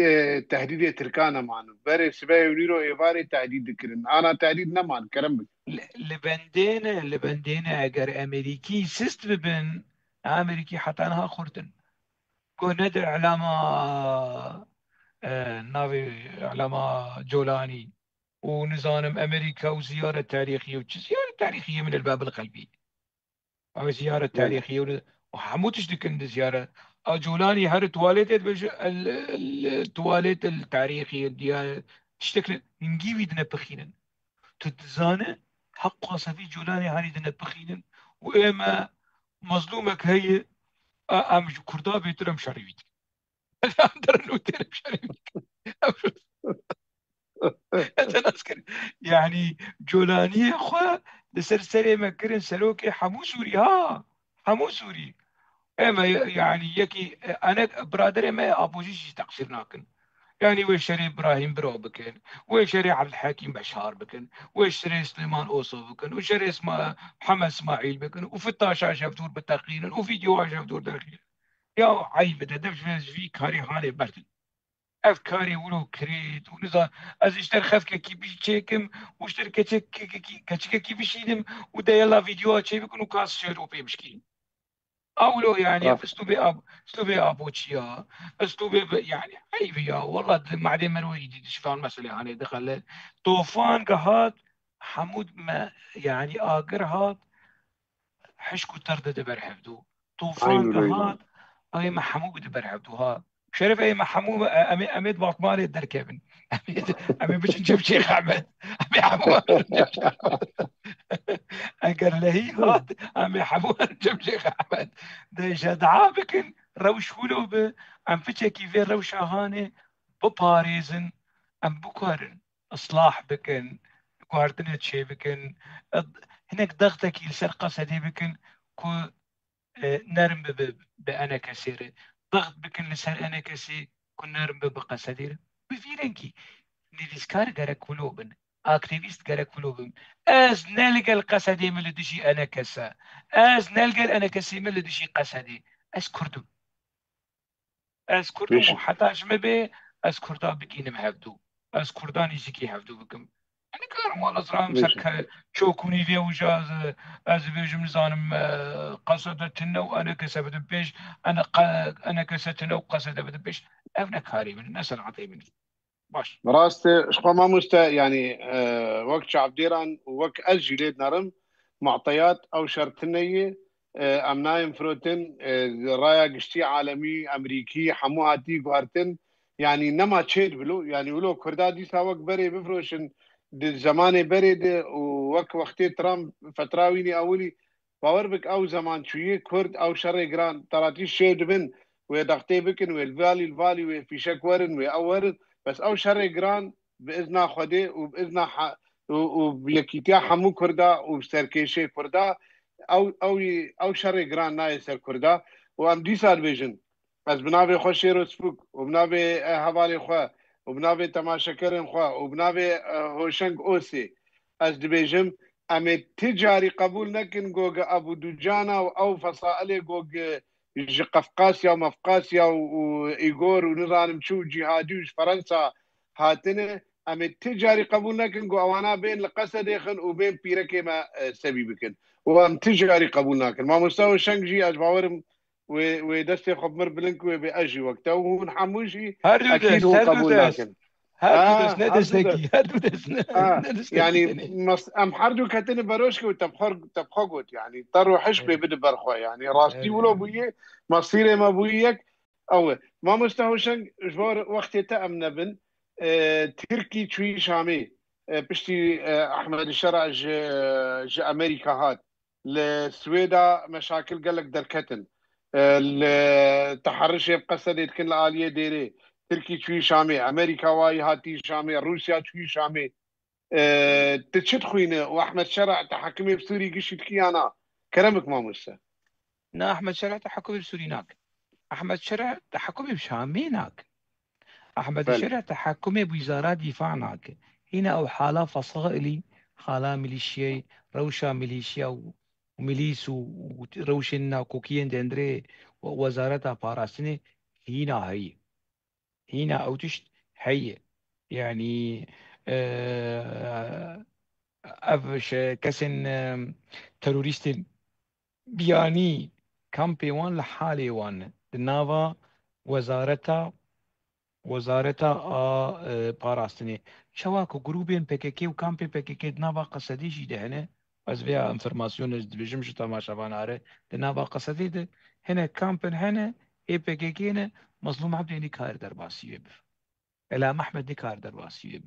تهديد تركانا معنا بري سباي ونيرو ايفاري تهديد كرن انا تهديد نمان كرم. لبندينه اگر امريكي سيست ببن امريكي حتى انها خورتن كو ندر علامة ناوي علامة جولاني ونظام امريكا وزيارة تاريخية زيارة تاريخية من الباب القلبي او زيارة تاريخية وحموتش دكن زيارة جولاني هر تواليت التواليت التاريخية ديال تشتكل نجيبي دنا بخينا تتزانه حق صفي جولاني هاني دنا بخينا واما مظلومك هي ام كردا بيترم شريويت ام درنو ترم شريويت اتناسكر يعني جولاني خو لسرسري مكرن سلوكي حمو سوري حمو سوري اما يعني يكي انا برادري ما ابوجيش تقصير ناكن يعني ويش شري ابراهيم برو بكن ويش شري عبد الحكيم بشار بكن ويش شري سليمان اوصو بكن ويش شري محمد اسماعيل بكن وفي الطاشا شفتور بالتقيين وفي جوا شفتور داخل يا عيب ده دفش في كاري هاني برد افكاري ولو كريت ونزار از اشتر خف كي بيش تشيكم واشتر كتشك كي بيشيدم ودا يلا فيديو تشي بيكونوا كاس شيرو بيمشكين اولو يعني راست اسلوبي ابوتشيا اسلوبي يعني عيب يا والله بعدين مروي شفان مسألة يعني دخل طوفان قهات حمود ما يعني اقر هات حشكو تردد برحفدو عين طوفان وليلة. قهات اي ما حمو بده برحفدو ها شرف اي ما حمو اميد باطمالي الدركبن امي بش نجيب شيخ احمد امي حمو نجيب شيخ اگر لهي هات امي حمو نجيب شيخ احمد ده جدعا بكن روش ولو ام فتش كيفين روش هاني بباريزن ام بكارن اصلاح بكن كوارتنت شي بكن هناك ضغطك يلسر قصدي بكن كو نرم بأنا كثير ضغط بكن لسر أنا كثير كن نرم بقصدير بفيرنكي نيفيسكار جارك كلوبن اكتيفيست جارك كلوبن از نلقى القصدي من لدشي أنا كسا از نلقى أنا كسي من لدشي قصدي از كردم از كردم بيش وحتى أجمبه از كردان بكينم هفدو از كردان يزيكي هفدو بكم يعني كلام والله زرام بيش سرك شوكوني في وجاز از بيجم زانم قصدتنا وانا كسبت بيش انا كسبتنا وقصدت بيش افنا كاري من الناس العطي مني باش راسته شخوا ما مستا يعني وقت شعب ديران وقت الجليد نرم معطيات او شرطنية امنايم فروتن رايا قشتي عالمي امريكي حموها تي قوارتن يعني نما تشيد بلو يعني ولو كردا دي ساوك بري بفروشن دي زمان بري دي وقت ترامب فتراويني اولي باور بك او زمان شوية كرد او شر جران تراتي شيد بن ويدغتي بكن والفالي وفي شكورن واورن بس او شر جران باذن خدي وباذن وبيكيتيا حمو كردا وبسركيشي كردا او شر جران ناي سر كردا وام دي سال فيجن بس بنابي خوشي روسفوك وبنابي هوالي خوا وبنابي تماشكرن خوا وبنابي هوشنگ اوسي از دبيجم ام تجاري قبول نكن جوج ابو دجانا او فصائل جوج قفقاسيا ومفقاسيا وايغور ونظام شو جهادي فرنسا هاتنه ام تجاري قبول نكن جو اوانا بين القصد يخن وبين بيركي ما سبي بكن وام تجاري قبول نكن ما مستوى شنجي اجباورم ودستي خبمر بلنك وباجي وقتها وهون حموشي اكيد هردودس هون قبول هردودس نكن هردودس هردو ندستكي هردودس يعني ندستكي ام حردو كتن بروشك وتبخرت يعني طرو حشبه بد برخوا يعني راستي ولو بويه مصيري ما بويك او ما مستهوشن جبار وقت تأمن بن تركي تشوي شامي بشتي احمد الشرع ج امريكا هات لسويدا مشاكل قالك دركتن التحرش بقصد يتكن الآلية ديري تركي تشوي شامي امريكا واي هاتي شامي روسيا تشوي شامي تشد خوينه واحمد شرع تحكمي بسوري قشت كيانا كرمك ما مسا نا احمد شرع تحكمي بسوريناك احمد شرع تحكمي بشاميناك أحمد بل الشرع تحكمي بوزارات دفاعناك هنا أو حالة فصائلي حالة ميليشيا روشا ميليشيا وميليس وروشنا كوكيين دندري ووزارتها باراستني هنا أو تشت هي يعني أفش كسن تروريستين بياني كامبي وان لحالي وان دنافا وزارتها پاراستنی شواکو گروبین پککی و کامپی پککی دناوا قصدی جی ده از بیا انفرماسیون از دیویژن جو تماشاوان آره دناوا قصدی ده هنه کامپن هنه ای پککی نه مظلوم عبد يعني كار در باسیه إلى محمد نكار درواسي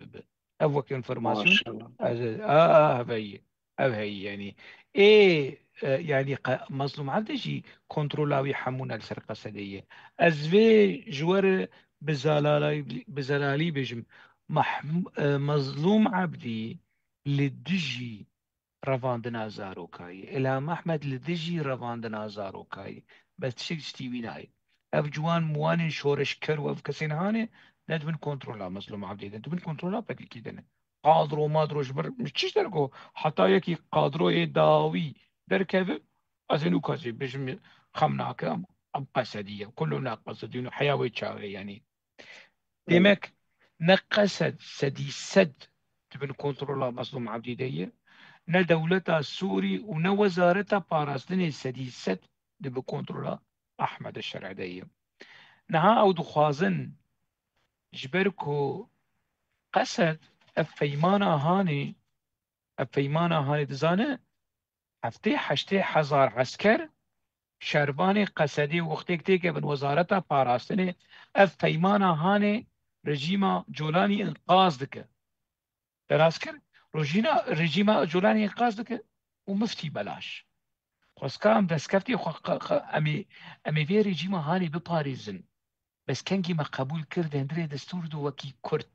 أوك ما انفورماسيون شاء الله هبي هي يعني إيه يعني مظلوم عندجي كنترولاوي حمونا السرقة سدية أزفي جوار بزلالي بجم مظلوم عبدي للدجي رفاندنا زاروكاي إلى محمد لدجي رفاندنا زاروكاي بس شكشتي ويناي اف جوان موان شورش كر وف كسين هاني ند من كنترولا مسلوم عبدي انت من كنترولا بك كده قادرو ما دروش بر مش تشي دركو حتى يكي قادرو اي داوي دركب ازنو كازي بجم خمنا كام ام قصديه كلنا قصدين حياوي تشاوي يعني أي. ديمك نقصد سدي سد تبن كنترولا مظلوم عبدي ديه نا دولتا السوري ونا وزارتا باراستني سدي سد تبن كنترولا احمد الشرع ديه نها او دخوازن جبركو قصد افيمانا هاني دزانه هفته حشته هزار عسكر شربانی قصدی وقتی که بن وزارت پاراستنه اف پیمانا هانه رژیما جولانی انقاذ دکه دراز کرد رژیما جولانی انقاذ دکه و مفتی بلاش خسکام دستکفتی امی وی رژیما هانی بپاریزن بس کنگی ما قبول کرد هندره دستور دو وکی کرد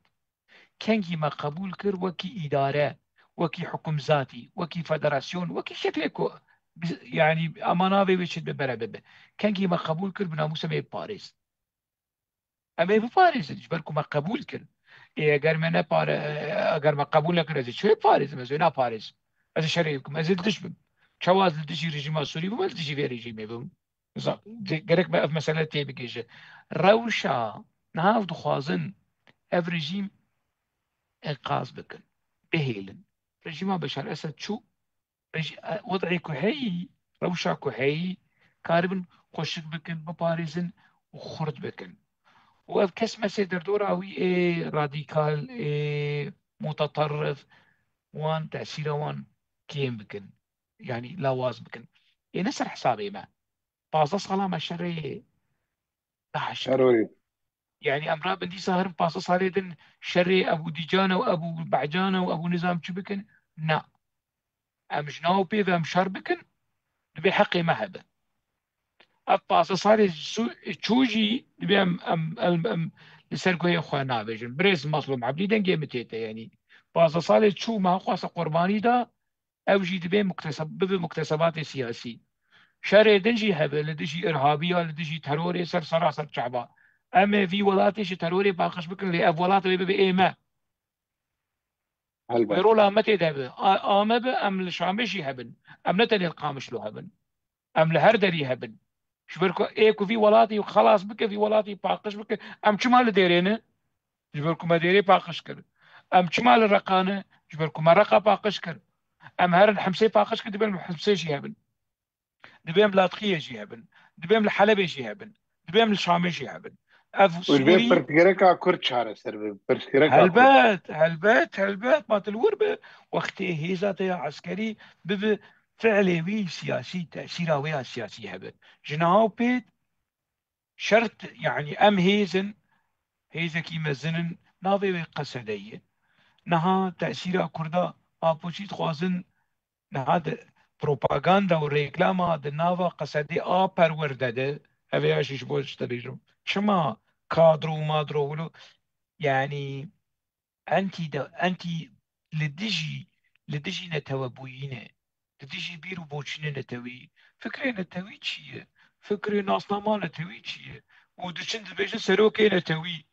کنگی ما قبول کرد وکی اداره وکی حكم ذاتي وكي فدراسيون وكي شكلكو يعني امانه بيشد ببره كان ما قبول كر بناموس ما باريس اما باريس جبركم ما قبول كر إيه اگر ما نپار اگر ما قبول نکر از چه پاریس مثلا نه پاریس از شریکم از دشبم چواز دشی رژیم سوری بم دشی وی رژیم بم گرک ما مساله تی بگیجه روشا نهاف دخوازن اف رژیم انقاذ بكن بهيلن رژیم بشار اسد شو وضعي كهي روشا كهي كاربن خوشك بكن بباريزن وخرد بكن وكس مسي دردورا وي ايه راديكال ايه متطرف وان تأثيره وان كيم بكن يعني لاواز بكن ايه نسر حسابي ما بازا صلاة ما شري لا شكر ضروري. يعني امرا بندي سهر بازا صالي دن شري ابو ديجانة وابو بعجانة وابو نظام شو بكن نا ام جناو بي ام شر بكن دبي حقي ما هذا أباس صار تشوجي دبي أم لسرقوا إخوانا بيجن بريز مظلوم عبدي دنجي متيته يعني باز صار تشو ما قاس قرباني دا أوجي دبي مكتسبات سياسي شر دنجي هبل لدجي إرهابية لدجي تروري سر سراسر شعبا أما في ولاتي شي تروري باقش بكن لي أفولات بي إيما هلبة. ويرولا متى ده آما أم لشامشي هبن أم نتني القامش له هبن أم لهردري هبن جبركو ايكو في ولاتي وخلاص بك في ولاتي باقش بك ام شمال ديرينا جبركو ما ديري باقش كر ام شمال الرقانه جبركو ما رقا باقش كر ام هرن حمسي باقش كر دبل حمسي جيهبن دبيم لاطقيه جيهبن دبيم الحلبي جيهبن دبيم الشامي جيهبن اف والبي سوري برتقركا كرد شهر سر برتقركا كرد. هلبات ما تلور وقتي هيزات يا عسكري بفعلي وي سياسي تأثير ويا سياسي هبن جناو بيت شرط يعني ام هيزن كيما زنن ناوي قصدية نها تأثير كردا آبوشيت خوازن نها بروباغندا و ريكلاما د ناوا قصدي پرورده ده هذا اشيش بوش تريجم شما كادرو مادرو ولو يعني انتي لدجي نتوبوينه لدجي بيرو بوشينه نتوي فكرة نتوي چيه فكرة ناسناما نتوي چيه ودشن دبيجن سروكي نتوي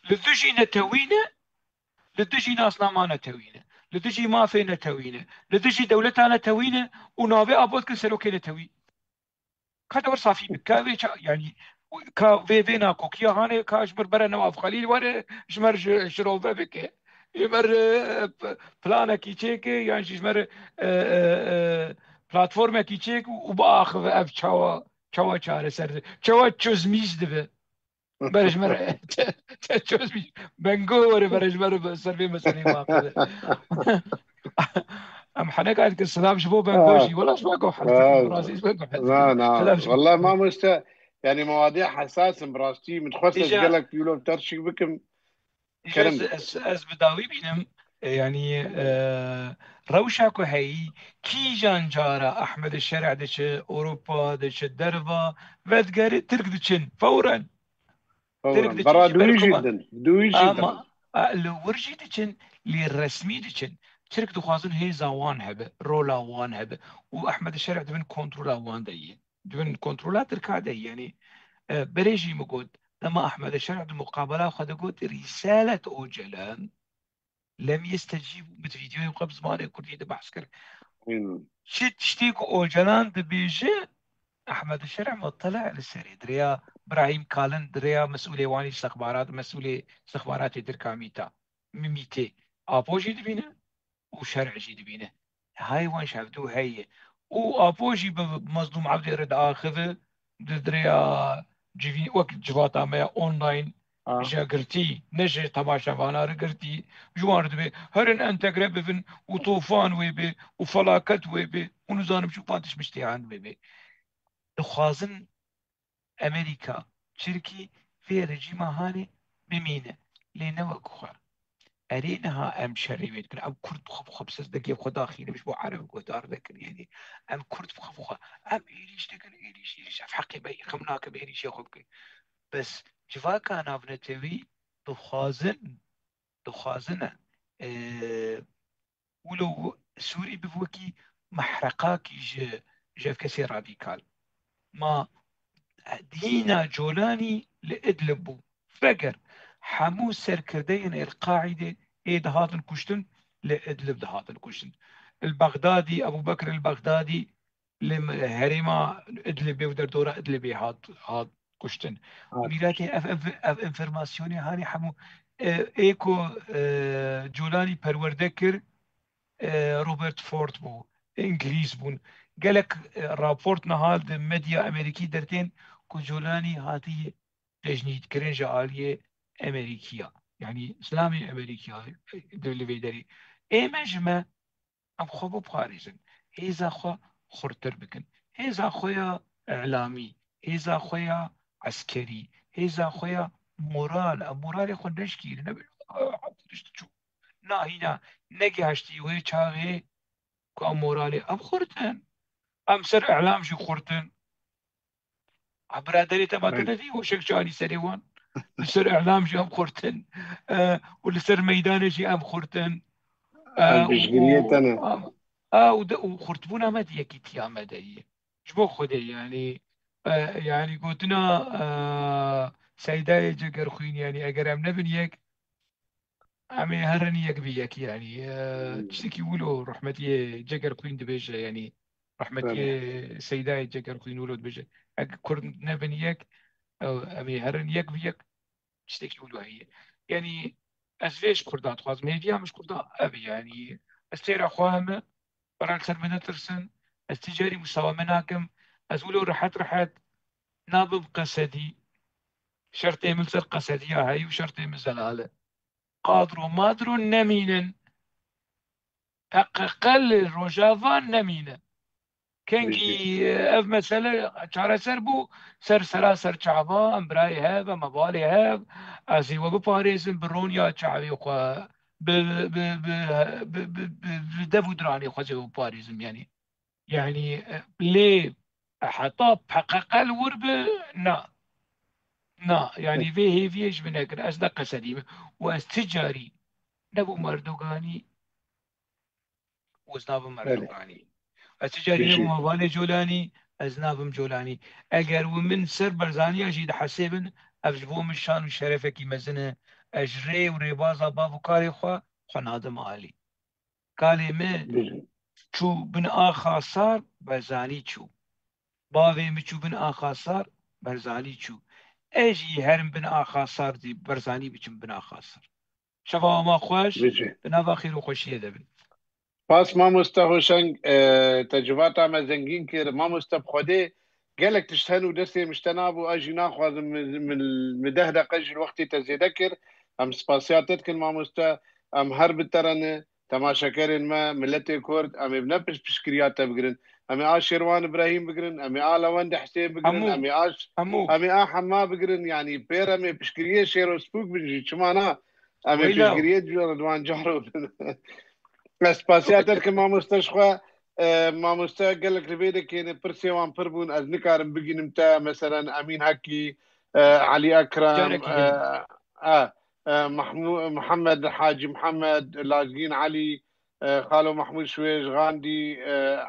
لدجي نتوينه لدجي ناسنا ما نتوينه لدجي مافي نتوينه لدجي دولتنا نتوينه ونابي أبوت كل سلوكي نتوي كذا ور صافي بك كذا يعني كا في ناكو كيا هاني كاشمر برا نواف خليل ور شمر شروفه بك يمر بلانا كي تشيك يعني شمر بلاتفورم كي تشيك وباخ اف تشوا تشار سر تشوا تشوزميز دبه برش مرة تشوز بنقول برش مرة سربي مسألة واقعة أم حنا قاعد كسلام شبو بنقوشي آه. ولا شو بنقو حلتك آه. براسي بنقو حلتك لا لا سلام شبو والله ما يعني مواضيع حساسة براستي متخصص إجا قالك يقولوا بترشق بكم إجا كرمت. أز بداوي بينم يعني روشاكو هي كي جان جارا أحمد الشارع دش أوروبا دش الدربا بدقاري ترك دشن فورا فورا ترك دشن برا دوي جبركم جدا دوي جدا. اما لو ورجي دچن للرسمي دچن ترك دخوازن هي زوان هبه رولا وان هبه واحمد الشارع دبن كنترولا وان دي دبن كنترولا تركا دي يعني بريجي مقود لما احمد الشارع المقابله خد قلت رساله اوجلان لم يستجيبوا بفيديو قبل زمان كردي بحث كر مم. شت تشتيكو اوجلان دبيجي احمد الشرع مطلع للسري دريا ابراهيم كالن دريا مسؤولي واني استخبارات مسؤولي استخبارات دركا ميتا ميتي ابوجي دبينه وشرع جي دبينه هاي وان شافدو هي وابوجي بمظلوم عبد يرد اخذه دريا جيفي وقت جواتا ما اونلاين اه جا قرتي نجي تماشا فانا قرتي جوان دبي هرن انت قرب وطوفان ويبي وفلاكت ويبي ونزانم شو فاتش مشتيعان ويبي دخوازن امریکا چرکی في رجيم هاني بمينة لنا وكخوا ارينها ام شريمت كن ام كرد بخف خبسس دقي خدا خير مش بو عرب قدار ذكر يعني ام كرد بخف ام ايريش دكن ايريش في حقي بي خمناك بيريش يخبك بس جفا كان افنتوي دخوازن دخوازن أه ولو سوري بفوكي محرقاكي جاف كسي راديكال ما دينا جولاني لإدلب فقر حمو سركردين القاعدة إيد هذا الكشتن لإدلب ده هذا الكشتن البغدادي أبو بكر البغدادي لهريما إدلب ودر دورة إدلبي هاد كشتن عارف. ميلاتي اف انفرماسيوني هاني حمو ايكو جولاني پروردكر روبرت فورد بو انجليز بون قالك رابورت نهال ميديا امريكي درتين كجولاني هاتي تجنيد كرنجة عالية امريكية يعني اسلامي امريكية دولي بيدري اي مجمع ام خوبو باريزن هيزا خو خورتر بكن هيزا خويا اعلامي هيزا خويا عسكري هيزا خويا مورال خو نشكي نبي نا هنا نجي هشتي وهي چاغي كو مورالي ام خورتن ام سر اعلام شو خورتن برادري تبعتنا بله. دي وشك شاني سريوان لسر اعلام شو ام خورتن ولسر ميدان شي ام خورتن ام بشگریت انا وخرتبونا مدى يكيت يا مدى جبو خدي يعني يعني قلتنا سيداي جگر خوين يعني اگر ام نبن يك عمي هرني يك بيك يعني تشتكي ولو رحمتي جگر خوين دبيجة يعني بله. رحمتي سيداي جگر خوين ولو دبيجة اگر كرد نبن يك او امي هرن يك بيك تشتكي ولو هي يعني از ليش كردات خواز ميديا مش كردات ابي يعني استير اخوهم بران سر من ترسن التجاري مستوى مناكم أزولو رحت نابم قسدي شرطي ملسر قسدية هاي وشرطي مزلالة قادرو مادرو نمينن أقل روجافان نمينن بجي. كنجي اف مسألة چارة سر بو سر سر چعبا امبراي هاف مبالي هاف ازي وبو باريزن برون يا چعبي خوا بدفو دراني خوزي وبو باريزم يعني ليه حطاب حقق الوربة نا نا يعني فيه فيش بنكر أصدق سليمة واستجاري نبو مردوغاني وزناب بله. مردوغاني استجاري نبو بجي. موالي جولاني أزناب جولاني أجر ومن سر برزاني أجيد حسيبن أفجبو من شان وشرفة كي مزنة أجري وريبازا بابو كاري خوا نادم عالي كالي ما بجي. شو بن آخا صار بزاني شو باوێ مچوو بن ئاخاسار بەرزانی چوو ئێژی هەرم بن ئاخاساردی بەرزانی بچم بن ئاخاسر شەواما خۆش بجي. بناوا خیر و خۆشیە دەبن پاس ما مستهوشن تجربات ما زنگين كير ما مستبخده قالك تشتهنوا درسي مشتنابو اجي ناخذ من المدهده قج الوقت تذكر ام سباسياتت كن ما مست ام هرب الترنه تماشا كرن ما ملتي كورد ام بنبش بشكريات بقرن ام شيروان ابراهيم بقرن ام لوند حسين بقرن هەموو ام هەموو ام حما بقرن يعني بيرم بشكريه شيرو سبوك بنجي شمانا ام وەیلاو بشكريه رضوان جارو سپاسیاتر که مامۆستەشخوا مامۆستا gelek li vê de kêne pir sêwan pir bûn ez nikarim bigînim te meselen Emîn Hekî Elî Ekrem جارێکی هەیە محمد حاجی محمد لازگین علي خالو محمود شويش غاندي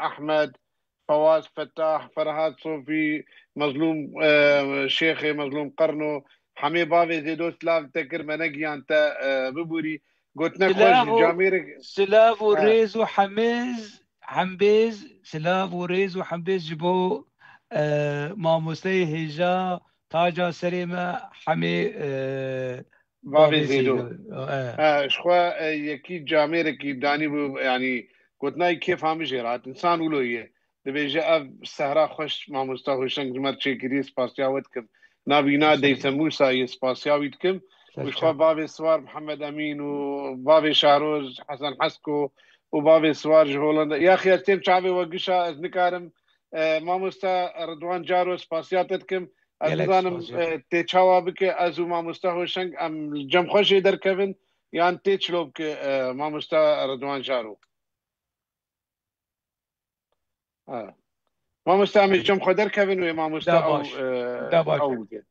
أحمد فواز فتاح فرهاد صوفي مظلوم شيخي مظلوم قرنو حمي بافي زيدو سلاف تكر منقي أنت ببوري قلت لك خوش جاميرك سلاف و ڕێز و حەمێز حەمبێز سلاف و ڕێز و حەمبێز ji bo مامۆستای هێژا تاجا سەرێ me hemê بابێ bavê زێدۆ zêdo شخوا یەکی جامێرێکی دانی بوو ینی گوتنای کێف هەمی ژێرات ئینسان ولۆیە دەبێژە ئەف سەهرا خۆش مامۆستا هۆشنگ ژمەر چێکری سپاسیاوت کەم نابینا دەیتە موسایی سپاسیاوی دکەم وشخوا بابێ سوار محەممەد ئەمین و بابێ شارۆژ حەسەن حەسکۆ و بابێ سوار ji هۆڵندا یاخی تێم çavê we gişa ez nikarim mamosta Ridwan caro spasiyat dikim ez bizanim tê çawa bike ez û mamosta hoşeng em cemxweşê derkevin yan tê çilo bike mamosta Ridwan caro mamosta em cem xwe derkevin wê mamosta da baş ew bike